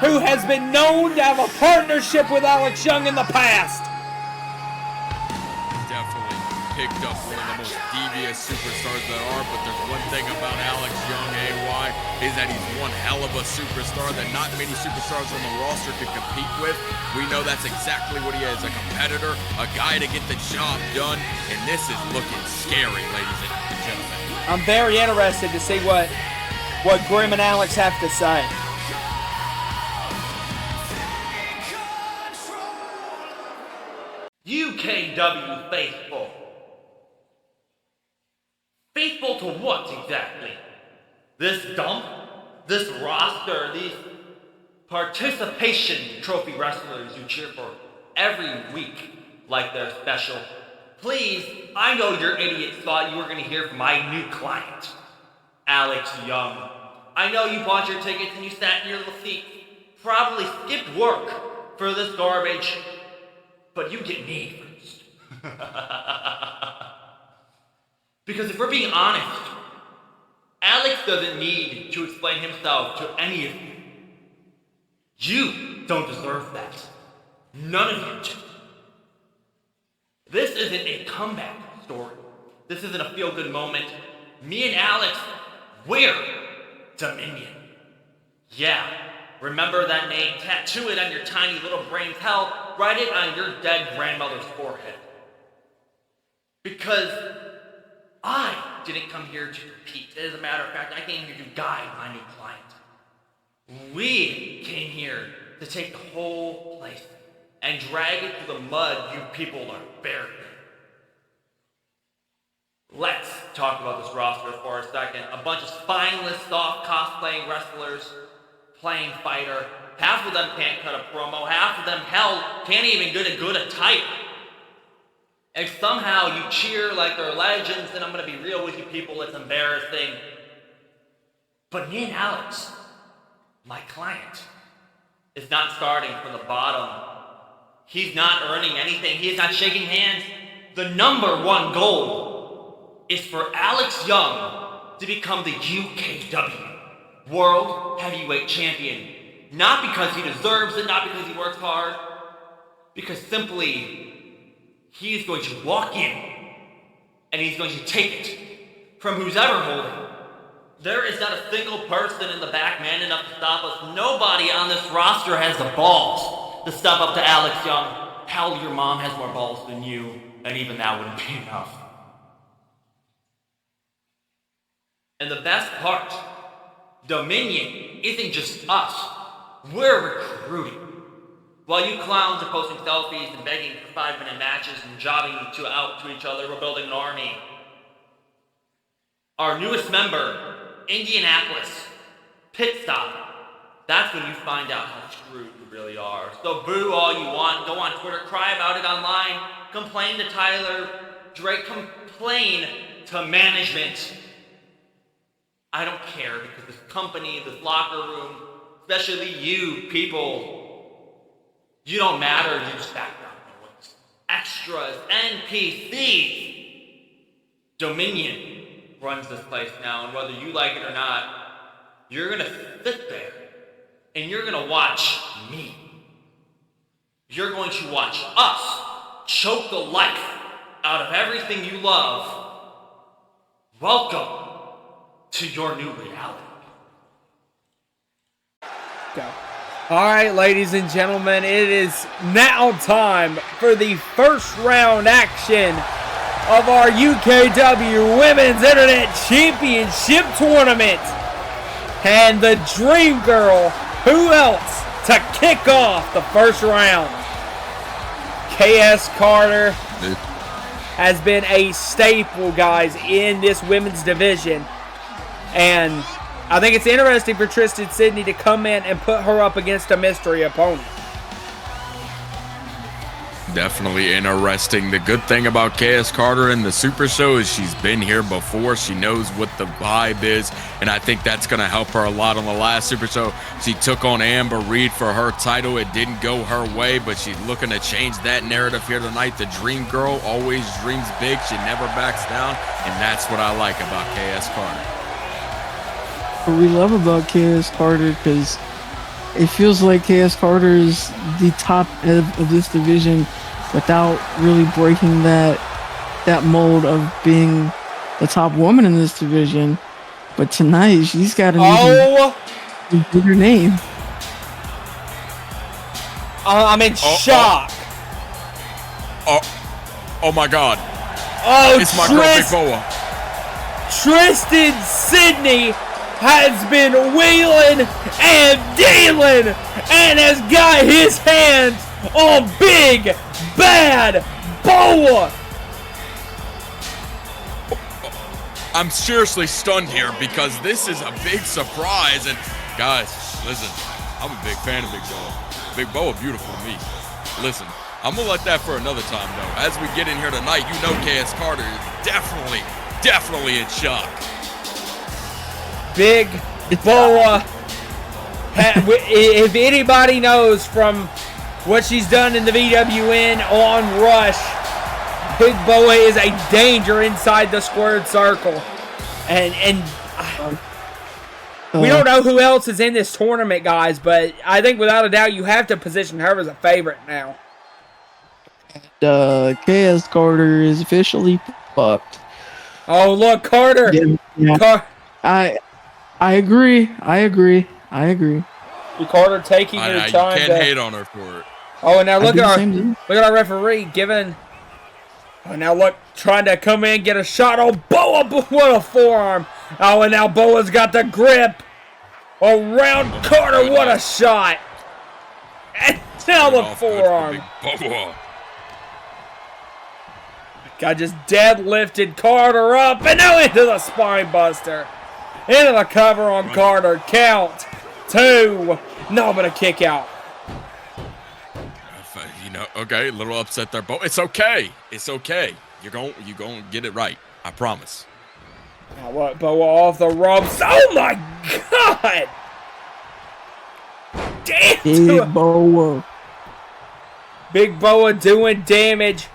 who has been known to have a partnership with Alex Young in the past. Definitely picked up one of the most devious superstars that are, but there's one thing about Alex Young, AY, is that he's one hell of a superstar that not many superstars on the roster could compete with. We know that's exactly what he is, a competitor, a guy to get the job done, and this is looking scary, ladies and gentlemen. I'm very interested to see what Grim and Alex have to say. UKW faithful. Faithful to what exactly? This dump? This roster? These participation trophy wrestlers you cheer for every week like they're special? Please, I know your idiots thought you were going to hear from my new client, Alex Young. I know you bought your tickets and you sat in your little seat, probably skipped work for this garbage, but you get me first. Because if we're being honest, Alex doesn't need to explain himself to any of you. You don't deserve that. None of you do. This isn't a comeback story. This isn't a feel-good moment. Me and Alex, we're Dominion. Yeah, remember that name? Tattoo it on your tiny little brain's hell. Write it on your dead grandmother's forehead. Because I didn't come here to compete. As a matter of fact, I came here to guide my new client. We came here to take the whole place and drag it through the mud you people are buried in. Let's talk about this roster for a second. A bunch of spineless, soft cosplaying wrestlers playing fighter. Half of them can't cut a promo. Half of them, hell, can't even get a good attire. And somehow you cheer like they're legends, and I'm gonna be real with you people, it's embarrassing. But me and Alex, my client, is not starting from the bottom. He's not earning anything. He is not shaking hands. The number one goal is for Alex Young to become the UKW World Heavyweight Champion. Not because he deserves it, not because he works hard, because simply he is going to walk in and he's going to take it from who's ever holding it. There is not a single person in the back man enough to stop us. Nobody on this roster has the balls to step up to Alex Young. Hell, your mom has more balls than you, and even that wouldn't be enough. And the best part, Dominion isn't just us. We're recruiting. While you clowns are posting selfies and begging for 5-minute matches and jobbing out to each other, we're building an army. Our newest member, Indianapolis, pit stop. That's when you find out how screwed you really are. So boo all you want, go on Twitter, cry about it online, complain to Tyler Drake, complain to management. I don't care, because this company, this locker room, especially you people, you don't matter, you just background noise. Extras, NPCs. Dominion runs this place now, and whether you like it or not, you're gonna sit there and you're gonna watch me. You're going to watch us choke the life out of everything you love. Welcome to your new reality. Go. All right, ladies and gentlemen, it is now time for the first round action of our UKW Women's Internet Championship Tournament. And the Dream Girl, who else to kick off the first round. KS Carter has been a staple, guys, in this women's division. And I think it's interesting for Tristan Sidney to come in and put her up against a mystery opponent. Definitely interesting. The good thing about KS Carter in the Super Show is she's been here before. She knows what the vibe is, and I think that's going to help her a lot. On the last Super Show, she took on Amber Reed for her title. It didn't go her way, but she's looking to change that narrative here tonight. The Dream Girl always dreams big. She never backs down, and that's what I like about KS Carter. What we love about KS Carter, because it feels like KS Carter is the top of this division without really breaking that mold of being the top woman in this division. But tonight, she's got a bigger name. I'm in shock. Oh my God. Oh, it's my girl, Big Boa. Tristan Sidney has been wheeling and dealing and has got his hands on Big Bad Boa. I'm seriously stunned here because this is a big surprise. And guys, listen, I'm a big fan of Big Boa. Big Boa, beautiful to me. Listen, I'm gonna let that for another time though. As we get in here tonight, you know KS Carter is definitely in shock. Big Boa, if anybody knows from what she's done in the VWN on Rush, Big Boa is a danger inside the squared circle. And we don't know who else is in this tournament, guys, but I think without a doubt you have to position her as a favorite now. KS Carter is officially fucked. Oh, look, Carter. Yeah. I agree. Carter taking her time. You can't hate on her for it. Oh, and now look at our referee giving. Oh, now look, trying to come in, get a shot. Oh, Boa, what a forearm. Oh, and now Boa's got the grip around Carter. What a shot. And now the forearm. Guy just deadlifted Carter up and now into the spine buster. Into the cover on Carter. Count 2. No, but a kick out. Okay, a little upset there, but it's okay. It's okay. You're going to get it right. I promise. Now what? Boa off the ropes. Oh my God! Damn! Big Boa. Big Boa doing damage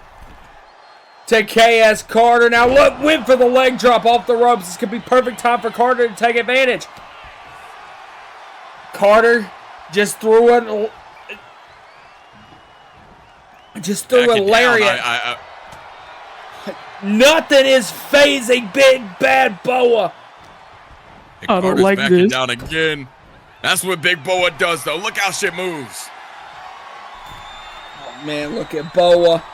to KS Carter. Now look, went for the leg drop off the ropes. This could be perfect time for Carter to take advantage. Carter just threw a lariat. Nothing is phasing Big Bad Boa. I don't like this. Down again. That's what Big Boa does, though. Look how shit moves. Oh man, look at Boa.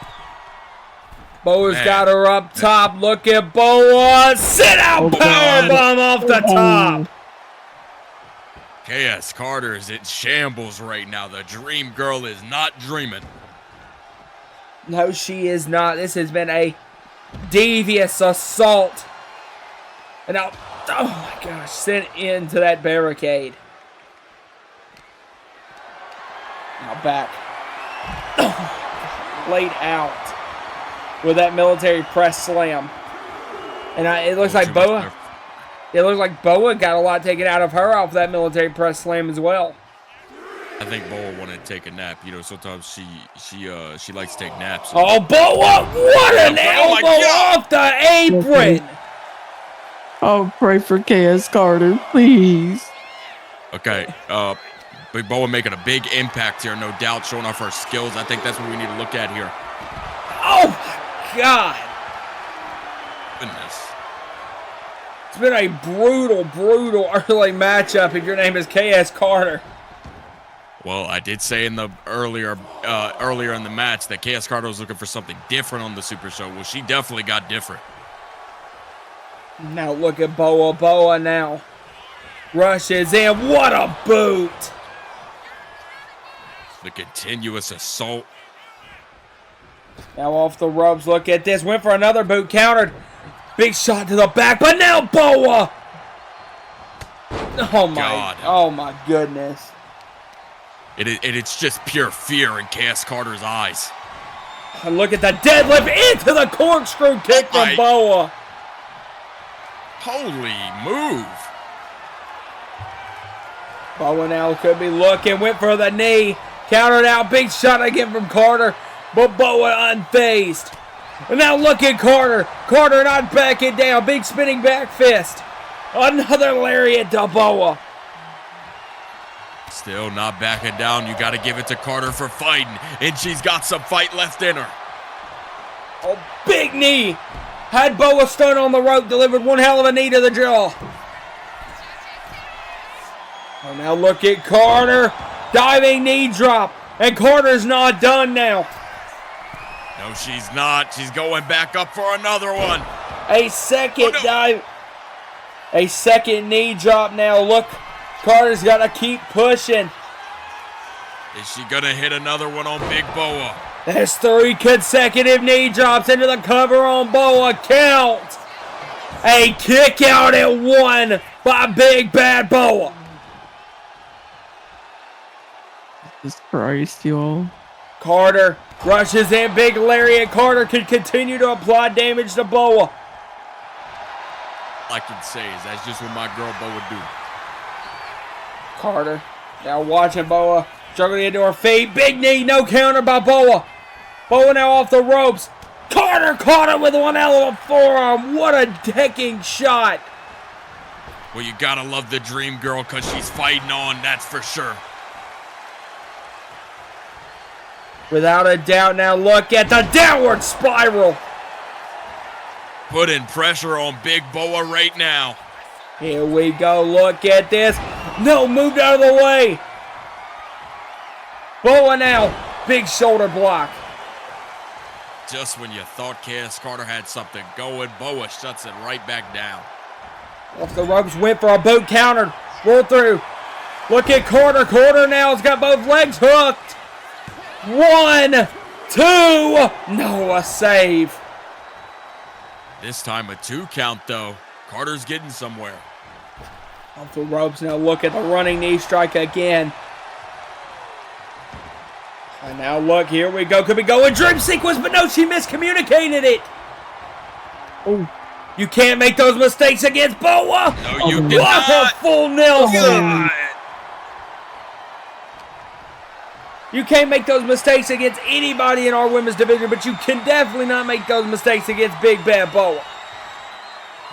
Boa's got her up top. Look at Boa. Sit out powerbomb off the top. KS Carter is in shambles right now. The Dream Girl is not dreaming. No, she is not. This has been a devious assault. And now, oh my gosh, sent into that barricade. Now back. Laid out with that military press slam. And it looks like Boa. It looks like Boa got a lot taken out of her off that military press slam as well. I think Boa wanted to take a nap. You know, sometimes she likes to take naps. Oh, Boa! What an elbow off the apron! Oh, pray for KS Carter, please. Okay, Big Boa making a big impact here, no doubt, showing off her skills. I think that's what we need to look at here. Oh my God! Goodness. It's been a brutal early matchup if your name is KS Carter. Well, I did say in the earlier in the match that KS Carter was looking for something different on the Super Show. Well, she definitely got different. Now look at Boa. Boa now rushes in. What a boot! The continuous assault. Now off the ropes, look at this. Went for another boot, countered. Big shot to the back, but now Boa! Oh my goodness. It's just pure fear in Cass Carter's eyes. And look at the deadlift into the corkscrew kick from Boa. Holy move. Boa now could be looking, went for the knee. Countered out, big shot again from Carter. But Boa unfazed. And now look at Carter. Carter not backing down. Big spinning back fist. Another lariat to Boa. Still not backing down. You got to give it to Carter for fighting. And she's got some fight left in her. Oh, big knee. Had Boa stunned on the rope. Delivered one hell of a knee to the jaw. Oh, now look at Carter. Diving knee drop. And Carter's not done now. No, she's not. She's going back up for another one. A second dive. A second knee drop now. Look, Carter's got to keep pushing. Is she going to hit another one on Big Boa? There's 3 consecutive knee drops into the cover on Boa. Count. A kick out at 1 by Big Bad Boa. Jesus Christ, y'all. Carter rushes in. Big lariat. Carter can continue to apply damage to Boa. All I can say is that's just what my girl Boa do. Carter now watching Boa struggling into her feet. Big knee, no counter by Boa. Boa now off the ropes. Carter caught him with one hell of a forearm. What a decking shot. Well, you gotta love the Dream Girl because she's fighting on, that's for sure. Without a doubt, now look at the downward spiral. Putting pressure on Big Boa right now. Here we go. Look at this. No, moved out of the way. Boa now. Big shoulder block. Just when you thought Cass Carter had something going, Boa shuts it right back down. Off the ropes, went for a boot, countered. Roll through. Look at Carter. Carter now has got both legs hooked. 1, 2. No, a save. This time a 2 count, though. Carter's getting somewhere. Off the ropes now. Look at the running knee strike again. And now look, here we go. Could be going dream sequence, but no, she miscommunicated it. Oh, you can't make those mistakes against Boa. No, you did what not. a full Nelson. You can't make those mistakes against anybody in our women's division, but you can definitely not make those mistakes against Big Bad Boa.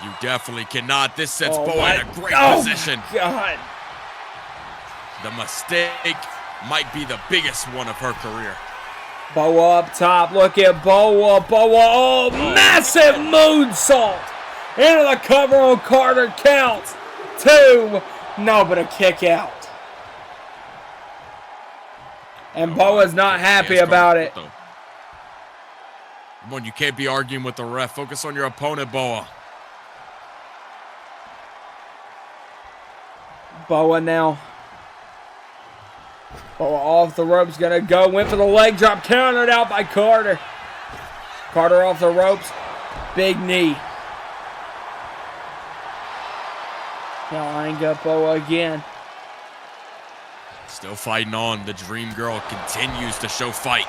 You definitely cannot. This sets Boa in a great position. Oh, God. The mistake might be the biggest one of her career. Boa up top. Look at Boa. Boa. Oh, massive moonsault. Into the cover on Carter. Counts. 2. No, but a kick out. And Boa's not happy about it. Come on, you can't be arguing with the ref. Focus on your opponent, Boa. Boa now. Boa off the ropes, gonna go. Went for the leg drop, countered out by Carter. Carter off the ropes. Big knee. Now eyeing up Boa again. Still fighting on. The Dream Girl continues to show fight.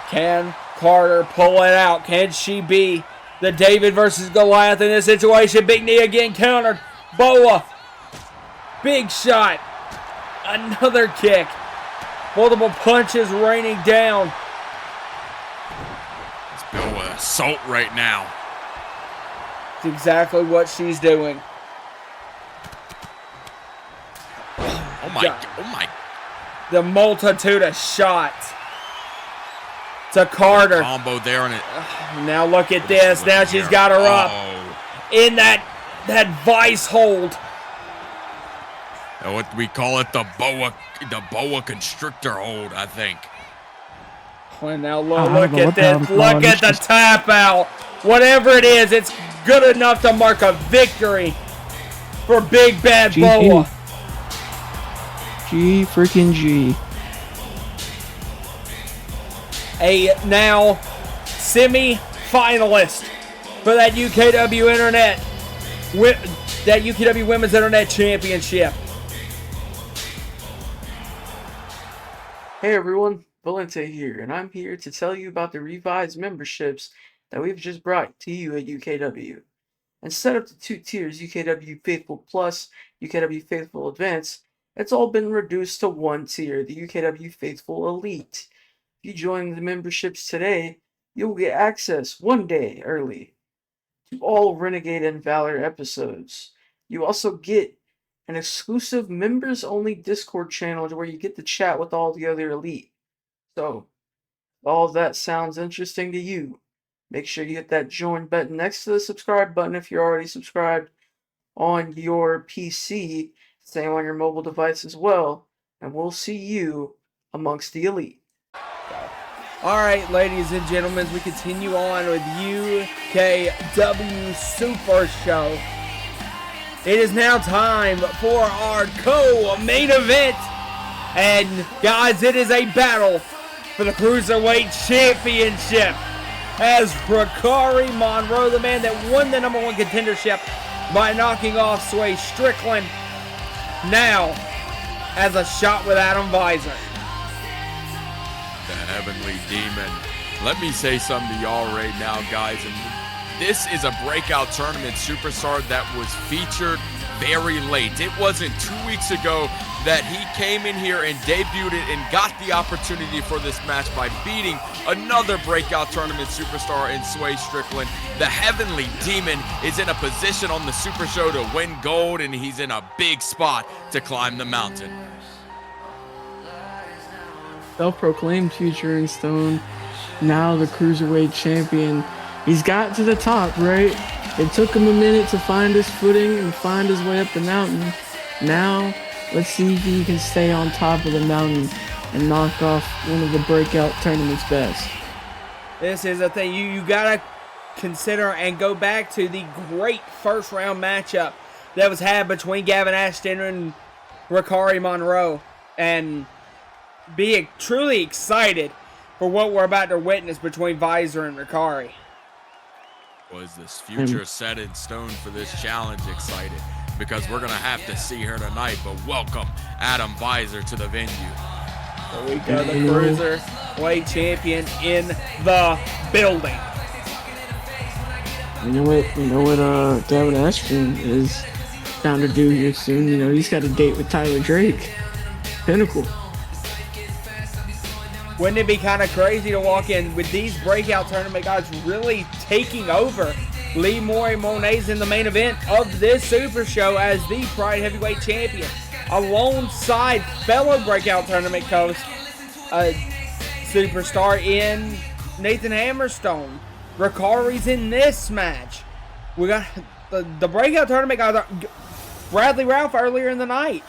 Can Carter pull it out? Can she be the David versus Goliath in this situation? Big knee again, countered. Boa. Big shot. Another kick. Multiple punches raining down. It's Boa assault right now. It's exactly what she's doing. Oh my, oh my. The multitude of shots. To Carter. Combo there on it. Now look at this. Now she's got her up. In that vice hold. What we call it, the boa constrictor hold, I think. Well, now look at this. Look at the tap out. Whatever it is, it's good enough to mark a victory for Big Bad Boa. G freaking G. A now semi-finalist for that UKW Internet, that UKW Women's Internet Championship. Hey everyone, Valente here, and I'm here to tell you about the revised memberships that we've just brought to you at UKW. Instead of the two tiers, UKW Faithful Plus, UKW Faithful Advanced, it's all been reduced to one tier, the UKW Faithful Elite. If you join the memberships today, you'll get access one day early to all Renegade and Valor episodes. You also get an exclusive members-only Discord channel where you get to chat with all the other Elite. So, if all of that sounds interesting to you, make sure you hit that join button next to the subscribe button if you're already subscribed on your PC, same on your mobile device as well, and we'll see you amongst the Elite. All right, ladies and gentlemen, we continue on with UKW Super Show. It is now time for our co-main event. And guys, it is a battle for the Cruiserweight Championship. As Ricari Monroe, the man that won the #1 contendership by knocking off Sway Strickland, now has a shot with Adam Visor. The Heavenly Demon. Let me say something to y'all right now, guys. And this is a breakout tournament superstar that was featured very late. It wasn't 2 weeks ago that he came in here and debuted it and got the opportunity for this match by beating another breakout tournament superstar in Sway Strickland. The Heavenly Demon is in a position on the Super Show to win gold, and he's in a big spot to climb the mountain. Self-proclaimed future in stone, now the Cruiserweight champion. He's got to the top, right? It took him a minute to find his footing and find his way up the mountain. Now, let's see if he can stay on top of the mountain and knock off one of the breakout tournament's best. This is a thing you gotta consider and go back to the great first round matchup that was had between Gavin Ashton and Ricari Monroe, and be truly excited for what we're about to witness between Visor and Ricari. Was this future set in stone for this challenge excited? Because we're going to have to see her tonight, but welcome Adam Visor to the venue. Here we go, the Cruiserweight champion in the building. You know what Gavin Ashton is down to do here soon. You know, he's got a date with Tyler Drake. Pinnacle. Wouldn't it be kind of crazy to walk in with these breakout tournament guys really taking over? Lee Monet's in the main event of this Super Show as the Pride Heavyweight Champion, alongside fellow breakout tournament host, superstar in Nathan Hammerstone. Ricari's in this match. We got the breakout tournament guys. Bradley Ralph earlier in the night.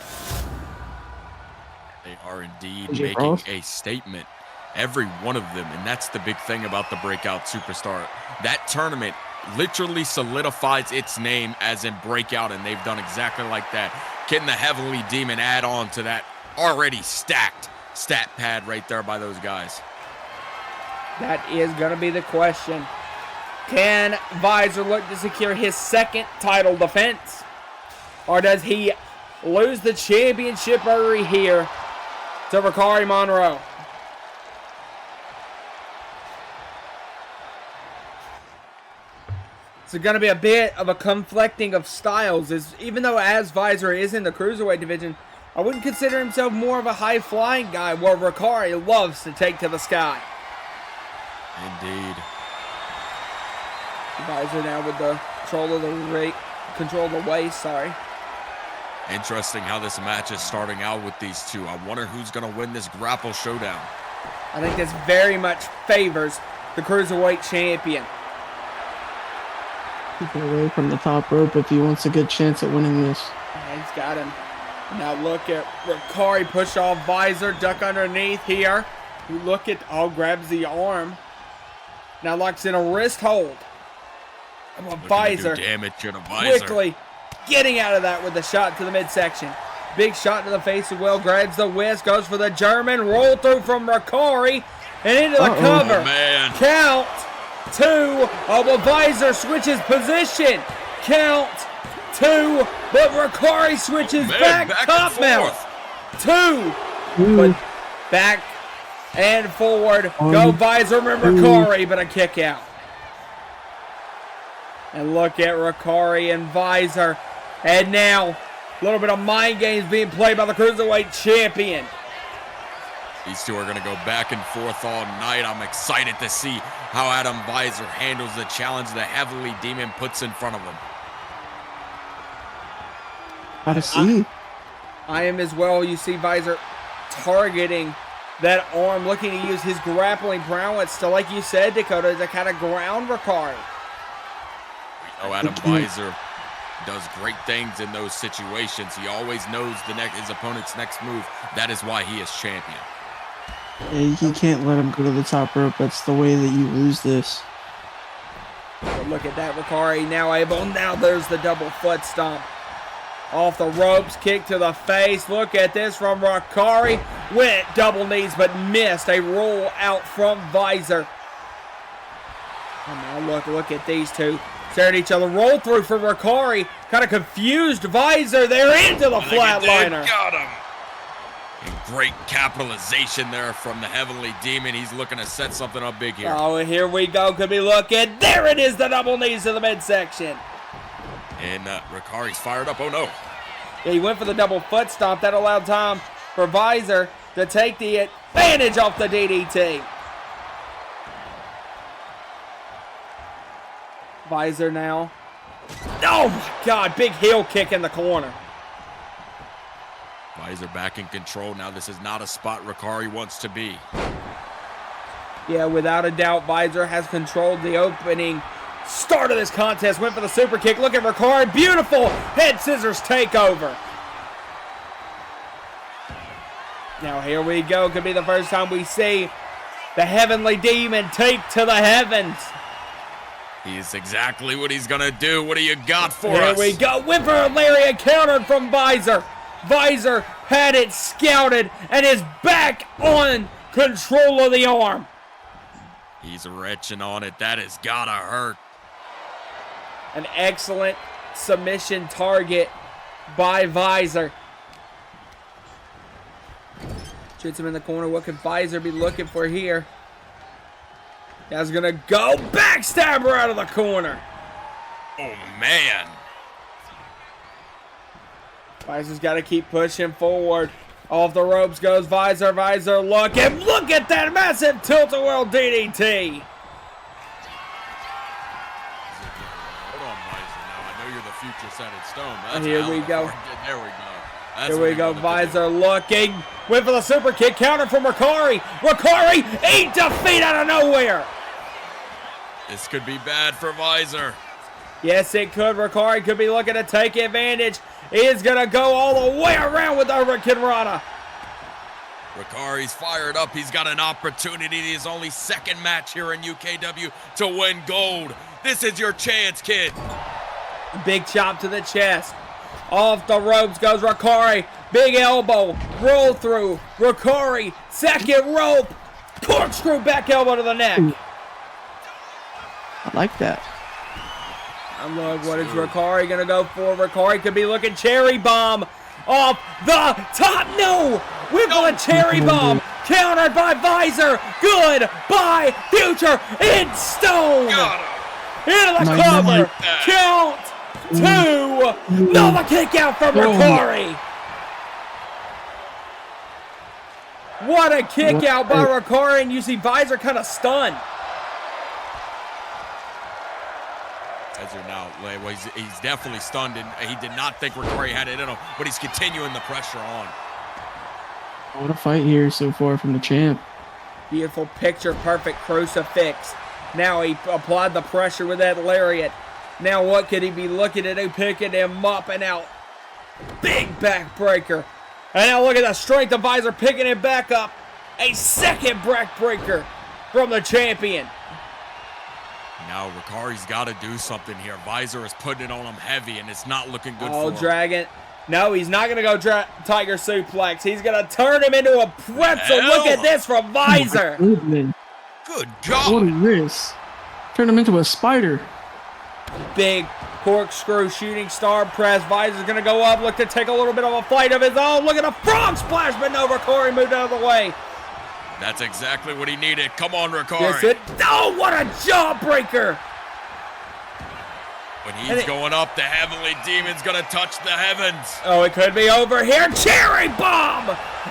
They are indeed making a statement. Every one of them, and that's the big thing about the breakout superstar. That tournament literally solidifies its name as in breakout, and they've done exactly like that. Can the Heavenly Demon add on to that already stacked stat pad right there by those guys? That is going to be the question. Can Visor look to secure his second title defense? Or does he lose the championship early here to Ricari Monroe? It's going to be a bit of a conflicting of styles. Even though as Visor is in the Cruiserweight division, I wouldn't consider himself more of a high-flying guy, where Ricari loves to take to the sky. Indeed. Visor now with the control of the waist, sorry. Interesting how this match is starting out with these two. I wonder who's going to win this grapple showdown. I think this very much favors the Cruiserweight champion. Keeping away from the top rope if he wants a good chance at winning this. Yeah, he's got him. Now look at Ricari push off Visor, duck underneath here. Look at, grabs the arm. Now locks in a wrist hold. Visor damage to the Visor. Quickly getting out of that with a shot to the midsection. Big shot to the face as well. Grabs the whisk. Goes for the German. Roll through from Ricari. And into the cover. Oh, man. Count 2. Oh, but Visor switches position. Count 2. But Ricari switches back top mount. 2. But back and forward. Go Visor and Ricari, but a kick out. And look at Ricari and Visor. And now, a little bit of mind games being played by the Cruiserweight Champion. These two are going to go back and forth all night. I'm excited to see how Adam Visor handles the challenge the Heavenly Demon puts in front of him. How to see? I am as well. You see Visor targeting that arm, looking to use his grappling prowess to, like you said, Dakota, to kind of ground Ricari. We know Adam Visor does great things in those situations. He always knows his opponent's next move. That is why he is champion. Yeah, you can't let him go to the top rope. That's the way that you lose this. But look at that, Ricari now able. Now there's the double foot stomp. Off the ropes, kick to the face. Look at this from Ricari. Went double knees, but missed a roll out from Visor. And now look at these two. Stare at each other. Roll through for Ricari. Kind of confused Visor there into the flatliner. Got him. And great capitalization there from the Heavenly Demon. He's looking to set something up big here. Oh, here we go. Could be looking. There it is, the double knees to the midsection. And Ricari's fired up. Oh, no. Yeah, he went for the double foot stomp. That allowed time for Visor to take the advantage off the DDT. Visor now. Oh, my God. Big heel kick in the corner. Visor back in control. Now this is not a spot Ricari wants to be. Yeah, without a doubt, Visor has controlled the opening start of this contest. Went for the super kick. Look at Ricari. Beautiful head scissors takeover. Now here we go. Could be the first time we see the Heavenly Demon take to the heavens. He's exactly what he's going to do. What do you got for us? Here we go. Went for a lariat, countered from Visor. Visor had it scouted and is back on control of the arm. He's retching on it. That has got to hurt. An excellent submission target by Visor. Shoots him in the corner. What could Visor be looking for here? Guy's gonna go backstabber out of the corner. Oh, man. Visor's got to keep pushing forward. Off the ropes goes Visor. Visor look at that massive tilt-a-whirl DDT. Hold on, Visor. Now I know you're the future set in stone. That's Here we go. There we go. That's Here what we go. wanted to Visor looking. Went for the super kick. Counter from Ricari. Ricari, eat defeat out of nowhere. do. This could be bad for Visor. Yes, it could. Ricari could be looking to take advantage. He is going to go all the way around with the Hurricane Rana. Ricari's fired up. He's got an opportunity. His only second match here in UKW to win gold. This is your chance, kid. Big chop to the chest. Off the ropes goes Ricari. Big elbow. Roll through. Ricari. Second rope. Corkscrew back elbow to the neck. I like that. And look, what is Ricari going to go for? Ricari could be looking cherry bomb off the top. No! With a cherry bomb. Countered by Visor. Goodbye, future in stone. Got him. Into the cover. Count two. Another kick out from Ricari. What a kick out by Ricari, and you see Visor kind of stunned. Visor now, well, he's definitely stunned, and he did not think Ricari had it in him, but he's continuing the pressure on. What a fight here so far from the champ. Beautiful picture, perfect crucifix. Now he applied the pressure with that lariat. Now what could he be looking to do? Picking him up and out. Big backbreaker. And now look at the strength of Visor picking him back up. A second backbreaker from the champion. Now Ricari's got to do something here. Visor is putting it on him heavy, and it's not looking good for him. Dragon. No, he's not going to go Tiger Suplex. He's going to turn him into a pretzel. Look at this from Visor. Good God. What is this? Turn him into a spider. Big corkscrew shooting star press. Visor's going to go up. Look to take a little bit of a flight of his own. Look at a frog splash, but no, Ricari moved out of the way. That's exactly what he needed. Come on, Ricari. Yes, oh, what a jawbreaker. When he's going up, the Heavenly Demon's going to touch the heavens. Oh, it could be over here. Cherry bomb!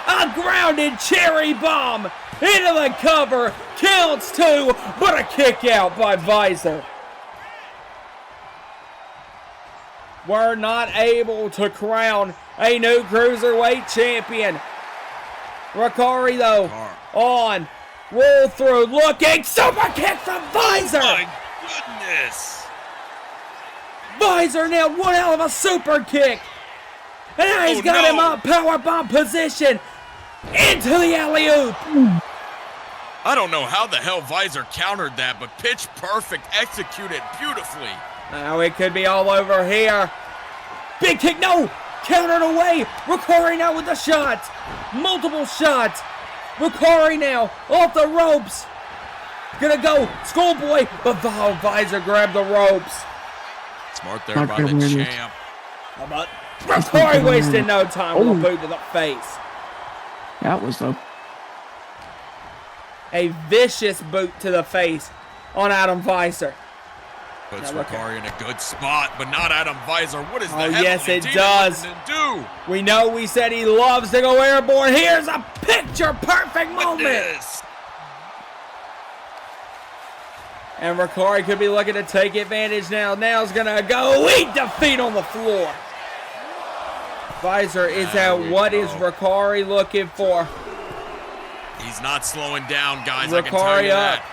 A grounded cherry bomb into the cover. Counts 2, but a kick out by Visor. We're not able to crown a new Cruiserweight champion. Ricari, though, on. Roll through, looking. Super kick from Visor! Oh, my goodness. Visor nailed one hell of a super kick. And now he's got him up, powerbomb position into the alley-oop. I don't know how the hell Visor countered that, but pitch perfect, executed beautifully. Now it could be all over here. Big kick, no! Countered away. Ricari now with the shots. Multiple shots. Ricari now off the ropes. Gonna go schoolboy, but Visor grabbed the ropes. Smart there by the champ. How about Ricari wasting no time with a boot to the face. That was though. A vicious boot to the face on Adam Visor. Puts Ricari in a good spot, but not Adam Visor. What is the yes, it Demon does. looking to do? We know we said he loves to go airborne. Here's a picture-perfect moment. And Ricari could be looking to take advantage now. Now's gonna go eat defeat on the floor. Visor is at what is Ricari looking for? He's not slowing down, guys. I can tell you up. that.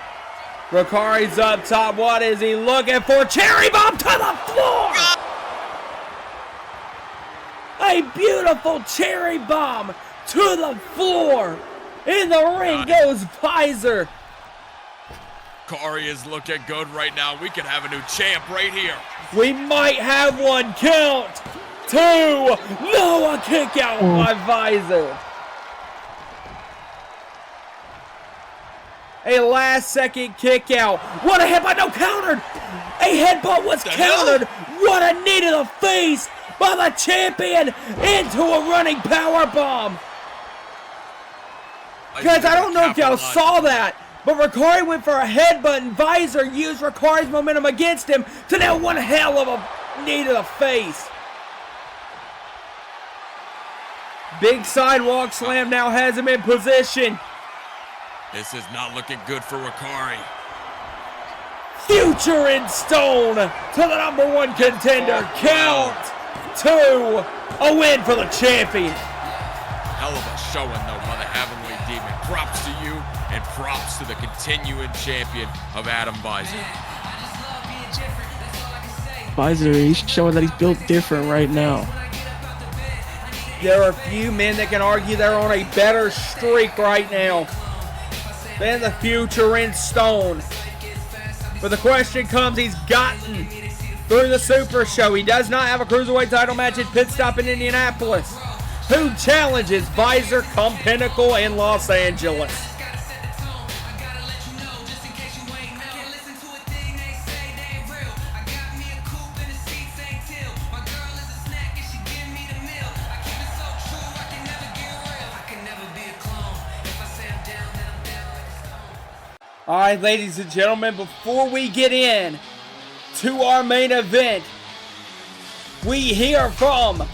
Ricari's up top. What is he looking for? Cherry bomb to the floor! A beautiful cherry bomb to the floor. In the ring goes Visor. Ricari is looking good right now. We could have a new champ right here. We might have one. Count 2. No, a kick out by Visor. A last-second kick out. What a headbutt! No, countered. A headbutt was countered. What a knee to the face by the champion into a running power bomb. Guys, I don't know if y'all saw that, but Ricari went for a headbutt and Visor used Ricari's momentum against him to nail one hell of a knee to the face. Big sidewalk slam now has him in position. This is not looking good for Ricari. Future in stone to the #1 contender. Count 2. A win for the champion. Hell of a showing, though, by the Heavenly Demon. Props to you, and props to the continuing champion of Adam Visor. Visor, he's showing that he's built different right now. There are few men that can argue they're on a better streak right now than the Future in stone. But the question comes, he's gotten through the Super Show. He does not have a Cruiserweight title match at Pit Stop in Indianapolis. Who challenges Visor come Pinnacle in Los Angeles? All right, ladies and gentlemen, before we get in to our main event, we hear from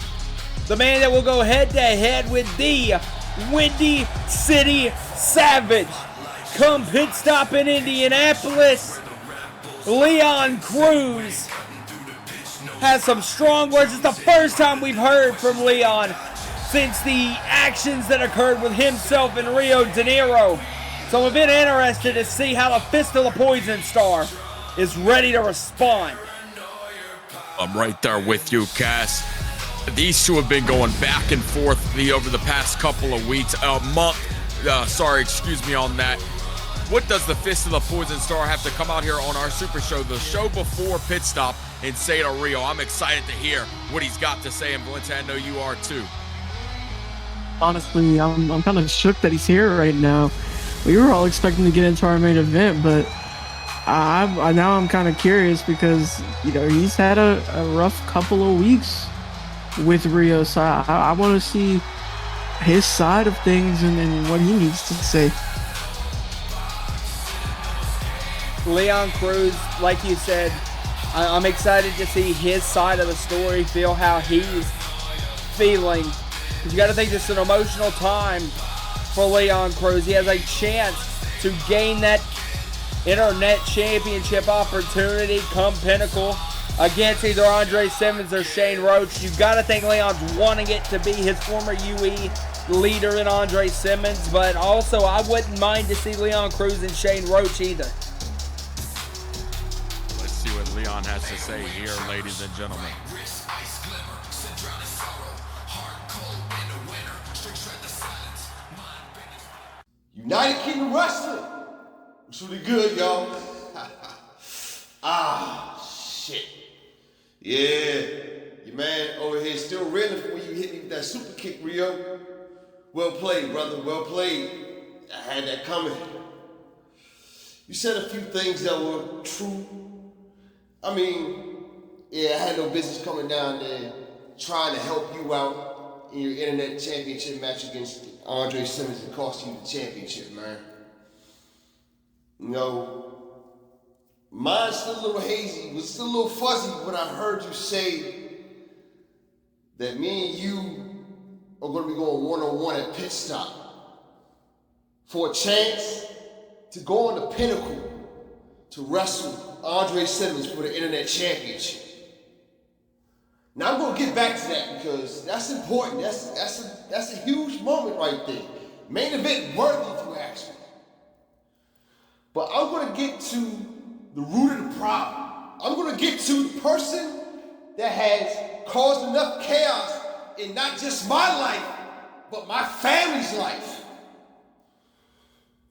the man that will go head-to-head with the Windy City Savage. Come Pit Stop in Indianapolis, Leon Cruz has some strong words. It's the first time we've heard from Leon since the actions that occurred with himself in Rio de Janeiro. So we've been interested to see how the Fist of the Poison Star is ready to respond. I'm right there with you, Cass. These two have been going back and forth over the past couple of weeks, a month. Excuse me on that. What does the Fist of the Poison Star have to come out here on our Super Show, the show before Pit Stop, and say to Rio. I'm excited to hear what he's got to say, and Valente, I know you are too. Honestly, I'm kind of shook that he's here right now. We were all expecting to get into our main event, but now I'm kind of curious because, you know, he's had a rough couple of weeks with Rio, so I want to see his side of things and what he needs to say. Leon Cruz, like you said, I'm excited to see his side of the story, feel how he's feeling. Because you got to think this is an emotional time for Leon Cruz. He has a chance to gain that internet championship opportunity come Pinnacle against either Andre Simmons or Shane Roach. You got to think Leon's wanting it to be his former UE leader in Andre Simmons, but also I wouldn't mind to see Leon Cruz and Shane Roach either. Let's see what Leon has to say here, ladies and gentlemen. United Kingdom Wrestling. It's really good, y'all. Shit. Yeah. Your man over here still reeling from when you hit me with that super kick, Rio. Well played, brother. Well played. I had that coming. You said a few things that were true. I mean, yeah, I had no business coming down there trying to help you out in your internet championship match against Andre Simmons and cost you the championship, man. You know, mine's still a little hazy, was still a little fuzzy when I heard you say that me and you are going to be going one-on-one at pit stop for a chance to go on the Pinnacle to wrestle Andre Simmons for the internet championship. Now I'm gonna get back to that because that's important. That's a huge moment right there. Main event worthy, if you ask me. But I'm gonna get to the root of the problem. I'm gonna get to the person that has caused enough chaos in not just my life, but my family's life.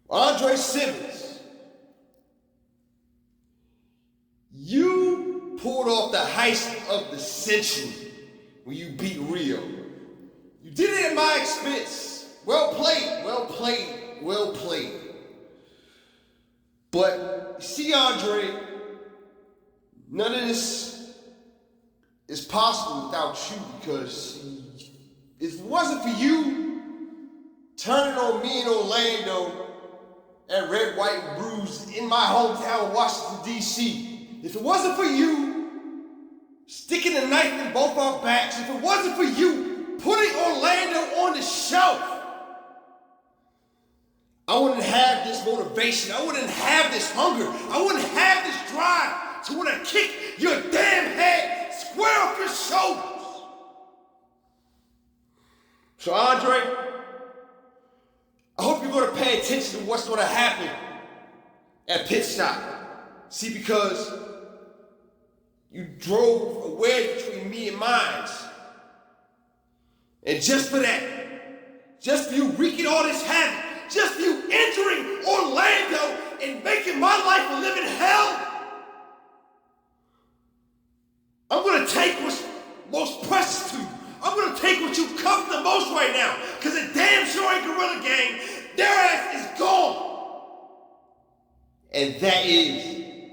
Andre Simmons. You pulled off the heist of the century when you beat Rio. You did it at my expense. Well played, well played, well played. But you see, Andre, none of this is possible without you, because if it wasn't for you turning on me in Orlando at Red, White, and Bruised in my hometown of Washington, D.C., if it wasn't for you sticking a knife in both our backs, if it wasn't for you putting Orlando on the shelf, I wouldn't have this motivation. I wouldn't have this hunger. I wouldn't have this drive to want to kick your damn head square off your shoulders. So, Andre, I hope you're going to pay attention to what's going to happen at pit stop. See, because you drove a wedge between me and mines. And just for that, just for you wreaking all this havoc, just for you entering Orlando and making my life a living hell, I'm gonna take what's most precious to you. I'm gonna take what you covet the most right now, because it damn sure ain't Gorilla Gang. Their ass is gone. And that is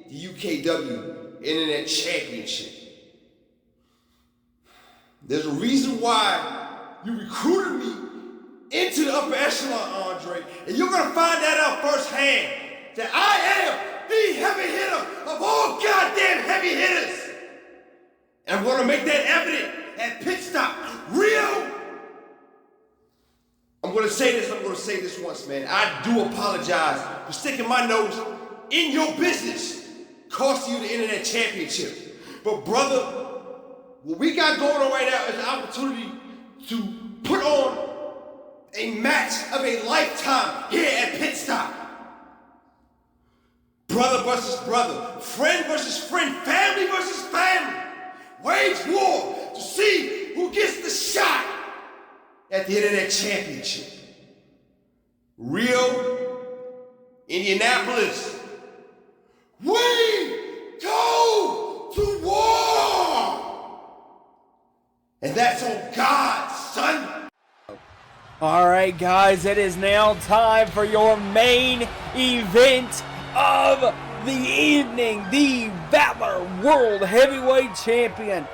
the UKW Internet Championship. There's a reason why you recruited me into the upper echelon, Andre, and you're gonna find that out firsthand, that I am the heavy hitter of all goddamn heavy hitters. And I'm gonna make that evident at pit stop. Rio, I'm gonna say this once, man. I do apologize for sticking my nose in your business, costing you the internet championship. But brother, what we got going on right now is an opportunity to put on a match of a lifetime here at pit stop. Brother versus brother, friend versus friend, family versus family. Wage war to see who gets the shot at the internet championship. Rio, Indianapolis, we go to war! And that's on God, son. All right, guys, it is now time for your main event of the evening. The Valor World Heavyweight Champion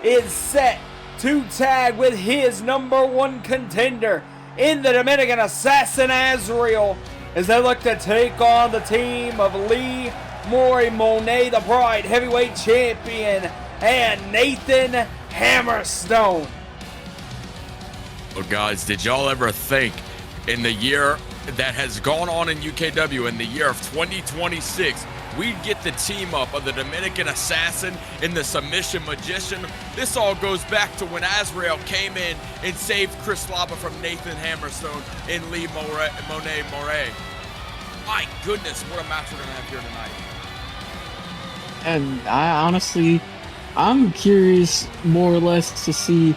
is set to tag with his #1 contender in the Dominican Assassin Azrael as they look to take on the team of Lee Maury Monet, the Pride Heavyweight Champion, and Nathan Hammerstone. Well, guys, did y'all ever think in the year that has gone on in UKW, in the year of 2026, we'd get the team up of the Dominican Assassin and the Submission Magician? This all goes back to when Azrael came in and saved Chris Laba from Nathan Hammerstone and Lee Monet. My goodness, what a match we're going to have here tonight. And I'm curious more or less to see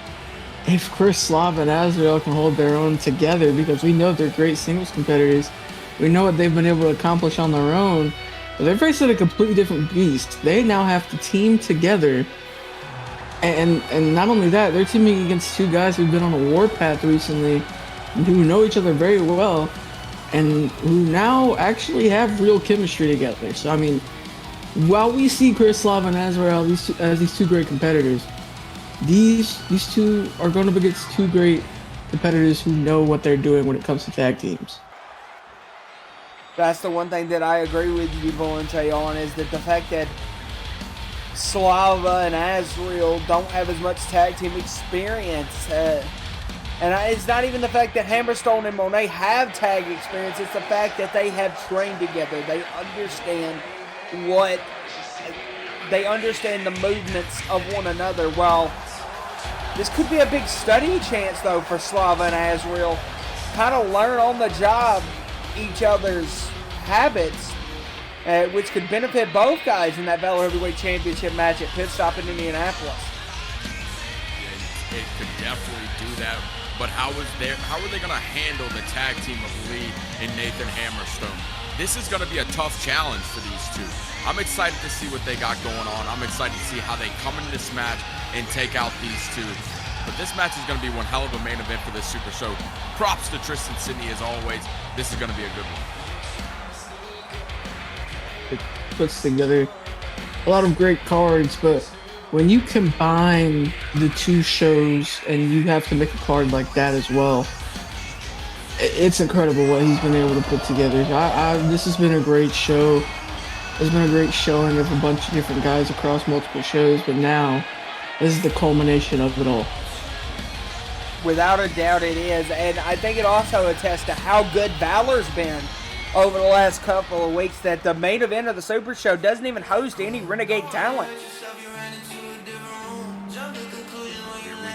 if Chris Slava and Azrael can hold their own together, because we know they're great singles competitors. We know what they've been able to accomplish on their own, but they're facing a completely different beast. They now have to team together, and not only that, they're teaming against two guys who've been on a warpath recently, who know each other very well, and who now actually have real chemistry together. So I mean, while we see Chris Slava and Azrael as these two great competitors, these two are going up against two great competitors who know what they're doing when it comes to tag teams. That's the one thing that I agree with you, Valente, on, is that the fact that Slava and Azrael don't have as much tag team experience. It's not even the fact that Hammerstone and Monet have tag experience, it's the fact that they have trained together. They understand the movements of one another. Well, this could be a big study chance, though, for Slava and Azrael. Kind of learn on the job each other's habits, which could benefit both guys in that Valor Heavyweight Championship match at Pit Stop in Indianapolis. It could definitely do that, but how are they going to handle the tag team of Lee and Nathan Hammerstone? This is going to be a tough challenge for these two. I'm excited to see what they got going on. I'm excited to see how they come into this match and take out these two. But this match is going to be one hell of a main event for this Super Show. Props to Tristan Sidney as always. This is going to be a good one. It puts together a lot of great cards, but when you combine the two shows and you have to make a card like that as well, it's incredible what he's been able to put together. This has been a great show. It's been a great showing of a bunch of different guys across multiple shows, but now this is the culmination of it all. Without a doubt it is, and I think it also attests to how good Valor's been over the last couple of weeks, that the main event of the Super Show doesn't even host any Renegade talent.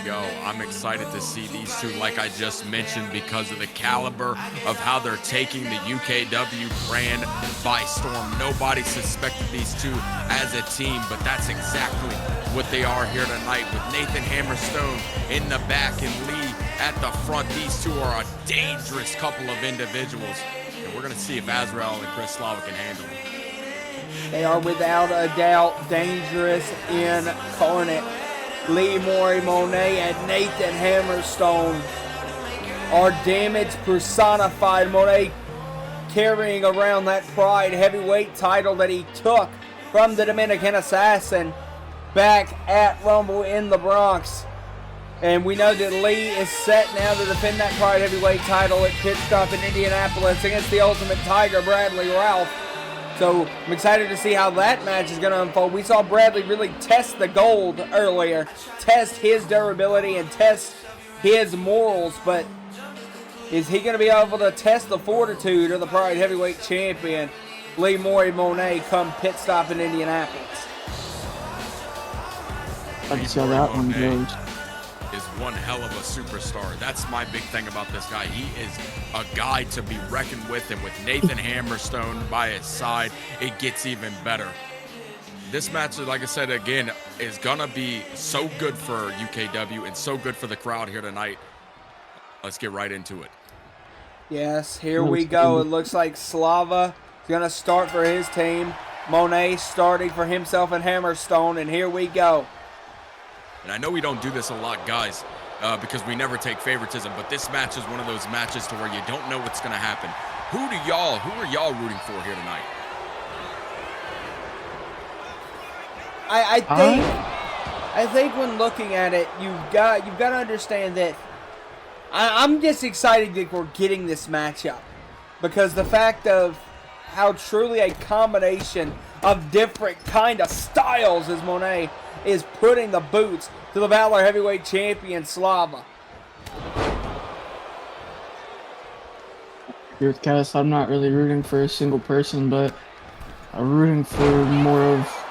Go. I'm excited to see these two, like I just mentioned, because of the caliber of how they're taking the UKW brand by storm. Nobody suspected these two as a team, but that's exactly what they are here tonight, with Nathan Hammerstone in the back and Lee at the front. These two are a dangerous couple of individuals, and we're going to see if Azrael and Chris Slava can handle it. They are without a doubt dangerous incarnate. Lee Maury Monet and Nathan Hammerstone are damage personified. Monet carrying around that Pride Heavyweight title that he took from the Dominican Assassin back at Rumble in the Bronx. And we know that Lee is set now to defend that Pride Heavyweight title at Pit Stop in Indianapolis against the Ultimate Tiger, Bradley Ralph. So I'm excited to see how that match is going to unfold. We saw Bradley really test the gold earlier, test his durability and test his morals, but is he going to be able to test the fortitude of the Pride Heavyweight Champion, Lee Maury Monet, come Pit Stop in Indianapolis? I saw that one goes. Is one hell of a superstar. That's my big thing about this guy. He is a guy to be reckoned with, and with Nathan Hammerstone by his side, it gets even better. This match, like I said again, is gonna be so good for UKW and so good for the crowd here tonight. Let's get right into it. Yes, here we go. It looks like Slava is gonna start for his team. Monet starting for himself and Hammerstone, and here we go. And I know we don't do this a lot, guys, because we never take favoritism, but this match is one of those matches to where you don't know what's going to happen. Who are y'all rooting for here tonight? I think when looking at it, you've got to understand that I'm just excited that we're getting this matchup, because the fact of how truly a combination of different kind of styles as Monet is putting the boots to the Valor Heavyweight Champion Slava. With Cass, I'm not really rooting for a single person, but I'm rooting for more of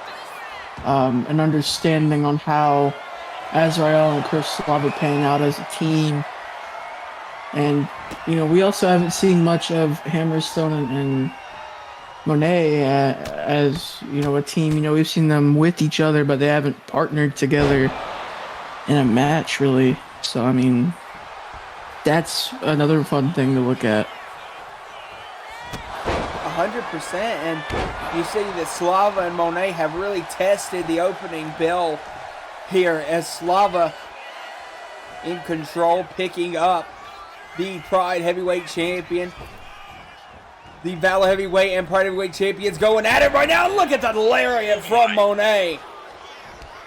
an understanding on how Azrael and Chris Slava panning out as a team. And, you know, we also haven't seen much of Hammerstone and Monet as, you know, a team. You know, we've seen them with each other, but they haven't partnered together in a match, really. So, I mean, that's another fun thing to look at. 100%, and you see that Slava and Monet have really tested the opening bell here, as Slava in control, picking up the Pride Heavyweight Champion. The Valor Heavyweight and Pride Heavyweight Champions going at it right now. Look at the lariat from Monet.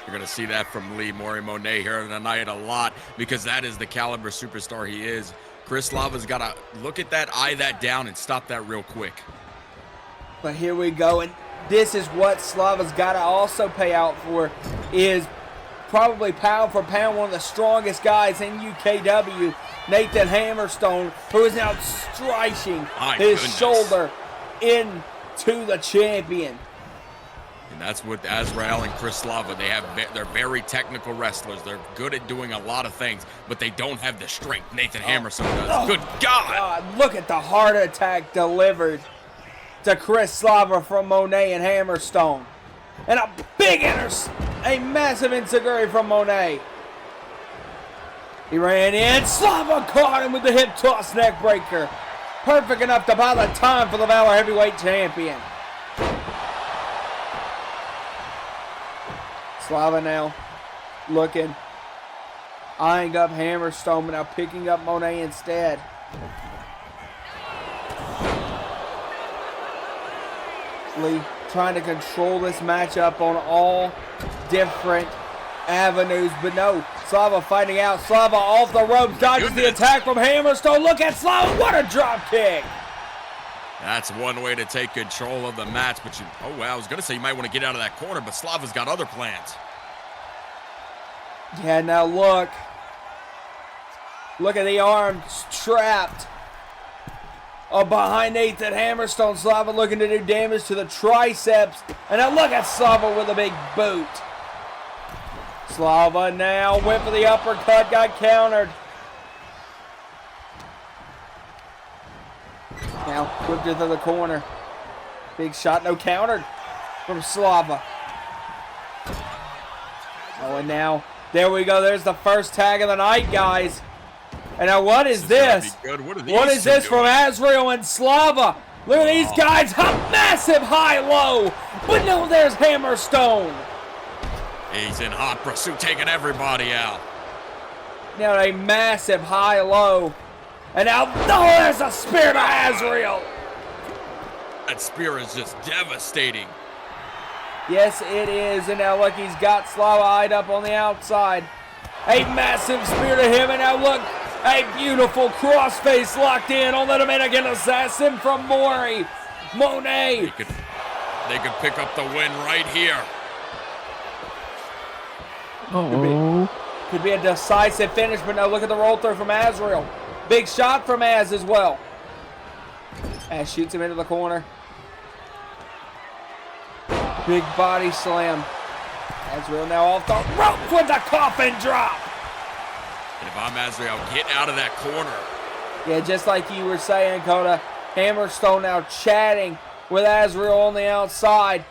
You're going to see that from Lee Monet here tonight a lot, because that is the caliber superstar he is. Chris Slava's got to look at that, eye that down, and stop that real quick. But here we go, and this is what Slava's got to also pay out for, is probably pound for pound one of the strongest guys in UKW, Nathan Hammerstone, who is now striking his shoulder into the champion. And that's with Azrael and Chris Slava. They're very technical wrestlers. They're good at doing a lot of things, but they don't have the strength Nathan Hammerstone does. Oh, good God! Look at the heart attack delivered to Chris Slava from Monet and Hammerstone. And a massive enziguri from Monet. He ran in. Slava caught him with the hip toss neck breaker. Perfect enough to buy the time for the Valor Heavyweight Champion. Slava now looking, eyeing up Hammerstone, but now picking up Monet instead. Lee trying to control this matchup on all different avenues, but no, Slava fighting out. Slava off the ropes, dodges the attack from Hammerstone. Look at Slava, what a drop kick! That's one way to take control of the match, but I was going to say you might want to get out of that corner, but Slava's got other plans. Yeah, now look. Look at the arm trapped behind Nathan Hammerstone. Slava looking to do damage to the triceps. And now look at Slava with a big boot. Slava now went for the uppercut, got countered. Now whipped into the corner. Big shot, no countered from Slava. Oh, and now, there we go. There's the first tag of the night, guys. And now what is this? What is this from Azrael and Slava? Look at these guys. A massive high-low. But no, there's Hammerstone. He's in hot pursuit, taking everybody out. Now a massive high-low. And now, there's a spear to Azrael. That spear is just devastating. Yes, it is. And now look, he's got Slava eyed up on the outside. A massive spear to him. And now look, a beautiful crossface locked in on the Dominican assassin from Monet. They could pick up the win right here. Could be a decisive finish, but now look at the roll through from Azrael. Big shot from Az as well. Az shoots him into the corner. Big body slam. Azrael now off the rope with the coffin drop. And if I'm Azrael, get out of that corner. Yeah, just like you were saying, Dakota. Hammerstone now chatting with Azrael on the outside.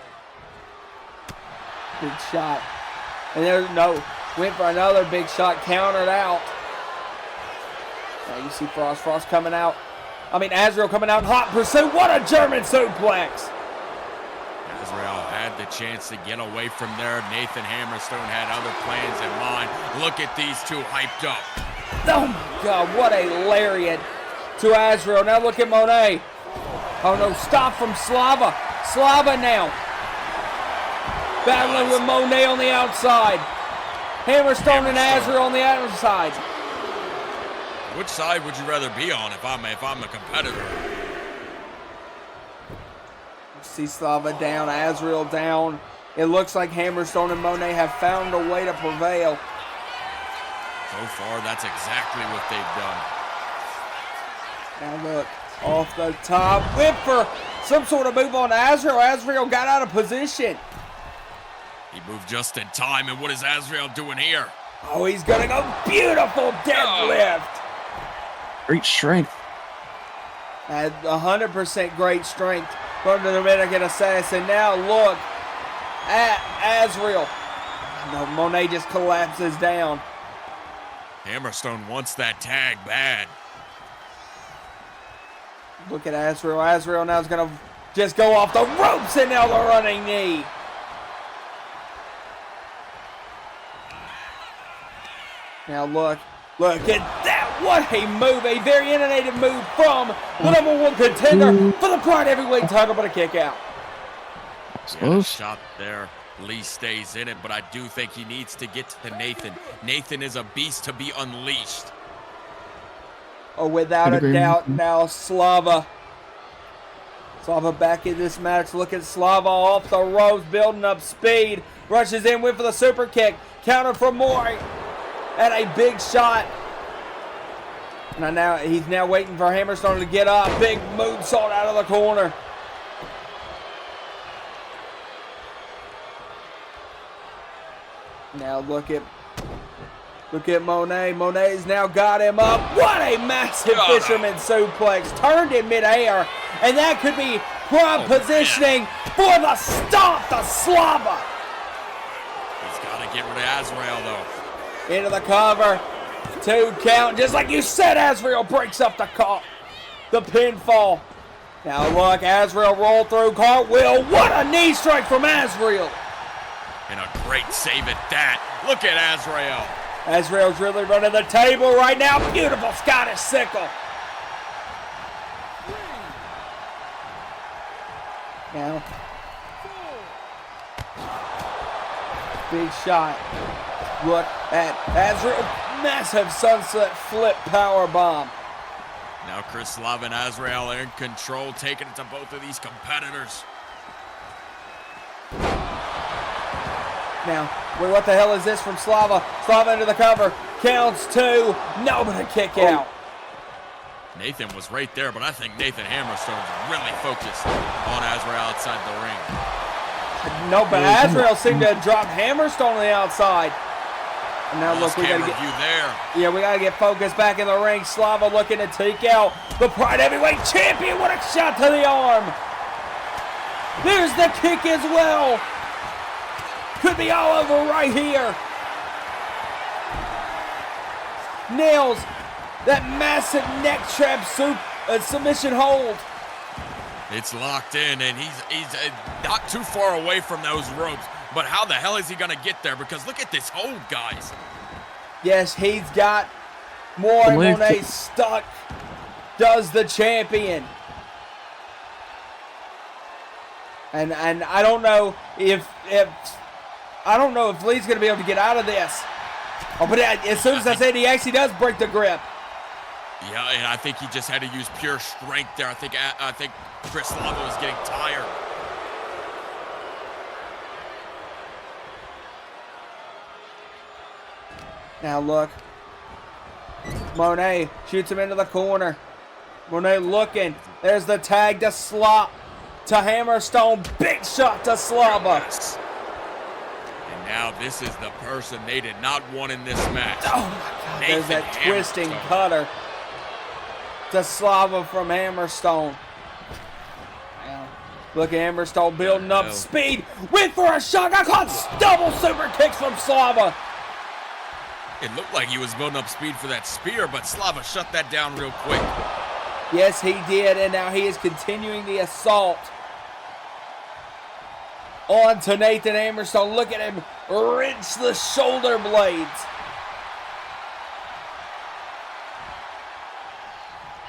Big shot. And there's went for another big shot, countered out. Now you see Frost coming out. Azrael coming out in hot pursuit. What a German suplex. Azrael had the chance to get away from there. Nathan Hammerstone had other plans in mind. Look at these two hyped up. Oh my God, what a lariat to Azrael. Now look at Monet. Oh no, stop from Slava. Slava now. Battling with Monet on the outside. Hammerstone and Azrael on the outside. Which side would you rather be on if I'm a competitor? See Slava down, Azrael down. It looks like Hammerstone and Monet have found a way to prevail. So far, that's exactly what they've done. Now look, off the top, whip for some sort of move on Azrael. Azrael got out of position. He moved just in time, and what is Azrael doing here? Oh, he's gonna go beautiful deadlift. Great strength. At 100% great strength from the Dominican Assassin. Now look at Azrael. No, Monet just collapses down. Hammerstone wants that tag bad. Look at Azrael. Azrael now is going to just go off the ropes, and now the running knee. Now look at that. What a move. A very innovative move from the #1 contender for the Pride Heavyweight title, but a kick out. Yeah, shot there. Lee stays in it, but I do think he needs to get to Nathan. Nathan is a beast to be unleashed. Oh, without a doubt, now Slava. Slava back in this match. Look at Slava off the ropes, building up speed. Rushes in, went for the super kick. Counter from Mori. And a big shot. Now he's waiting for Hammerstone to get up. Big moonsault out of the corner. Now look at Monet. Monet's now got him up. What a massive fisherman suplex. Turned in midair. And that could be prime positioning for the stomp to Slava. He's got to get rid of Azrael, though. Into the cover. 2 count. Just like you said, Azrael breaks up the pinfall. Now look, Azrael roll through cartwheel. What a knee strike from Azrael. And a great save at that. Look at Azrael. Azrael's really running the table right now. Beautiful Scottish sickle. Now. Big shot. Look at Azrael. Massive sunset flip power bomb. Now Chris Slava and Azrael are in control, taking it to both of these competitors. Now, wait, what the hell is this from Slava? Slava into the cover. Counts 2. No, but a kick out. Nathan was right there, but I think Nathan Hammerstone's really focused on Azrael outside the ring. No, but Azrael seemed to have dropped Hammerstone on the outside. And now look, we gotta get there. Yeah, we gotta get focused back in the ring. Slava looking to take out the Pride Heavyweight Champion. What a shot to the arm. There's the kick as well. Could be all over right here. Nails that massive neck trap submission hold. It's locked in, and he's not too far away from those ropes. But how the hell is he going to get there? Because look at this hold, guys. Yes, he's got more. Monet stuck. Does the champion. And I don't know if Lee's going to be able to get out of this. Oh, but as soon as I said, he actually does break the grip. Yeah, and I think he just had to use pure strength there. I think Chris Slava was getting tired. Now look. Monet shoots him into the corner. Monet looking. There's the tag to Slop. To Hammerstone. Big shot to Slava. Yes. And now this is the person they did not want in this match. Oh my God. There's that twisting cutter to Slava from Hammerstone. Now, look at Hammerstone building up speed. Went for a shot. I caught double super kicks from Slava. It looked like he was building up speed for that spear, but Slava shut that down real quick. Yes, he did, and now he is continuing the assault. On to Nathan Hammerstone. Look at him wrench the shoulder blades.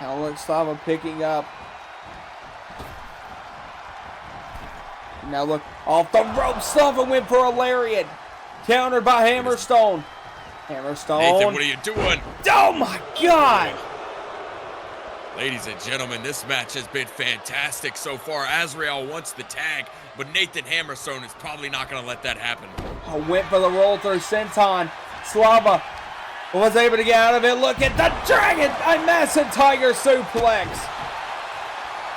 Now look, Slava picking up. Now look, off the rope, Slava went for a lariat. Countered by Hammerstone. Hammerstone. Nathan, what are you doing? Oh my God! Ladies and gentlemen, this match has been fantastic so far. Azrael wants the tag, but Nathan Hammerstone is probably not going to let that happen. I went for the roll through senton. Slava was able to get out of it. Look at the dragon! A massive tiger suplex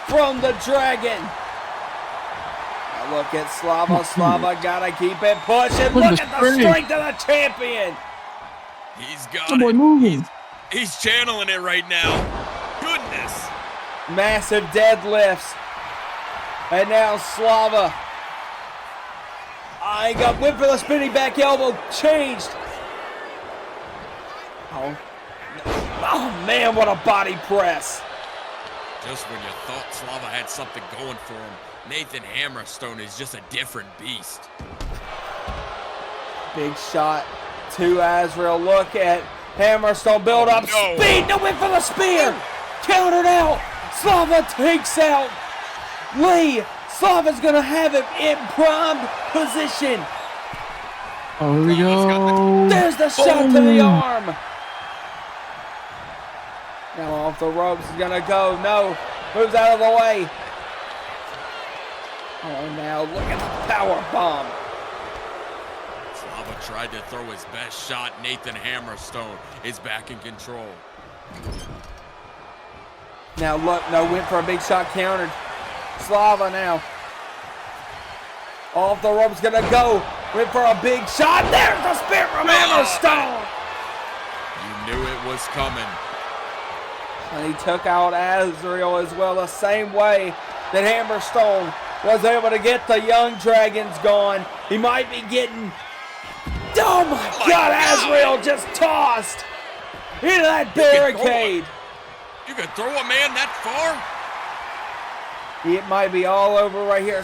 from the dragon. Now look at Slava. Slava gotta keep it pushing. Look at the strength of the champion. He's got Come it. on, moving. He's channeling it right now. Goodness. Massive deadlifts. And now Slava. I got went for the spinning back elbow. Changed. Oh man, what a body press. Just when you thought Slava had something going for him, Nathan Hammerstone is just a different beast. Big shot to Azrael. Look at Hammerstone build up speed. No, went for the spear. Countered out. Slava takes out Lee. Slava's gonna have him in prime position. Oh, here we go. There's the shot to the arm. Now off the ropes is gonna go. No, moves out of the way. Oh, now look at the power bomb. Slava tried to throw his best shot. Nathan Hammerstone is back in control. Now look, no, went for a big shot, countered. Slava now. Off the ropes, gonna go. Went for a big shot. There's the spear from Hammerstone. You knew it was coming. And he took out Azrael as well, the same way that Hammerstone was able to get the young dragons gone. He might be getting... Oh my God, Azrael just tossed into that barricade. You can throw a man that far? It might be all over right here.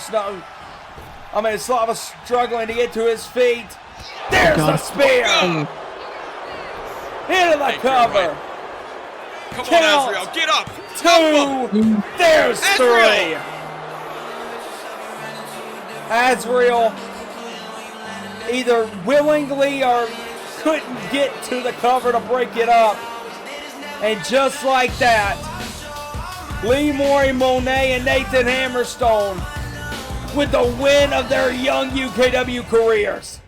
Slava's struggling to get to his feet. There's the spear. Into the cover. Come on, Azrael, get up. 2. There's 3. Azrael either willingly or couldn't get to the cover to break it up. And just like that, Lee Maury Monet and Nathan Hammerstone with the win of their young UKW careers.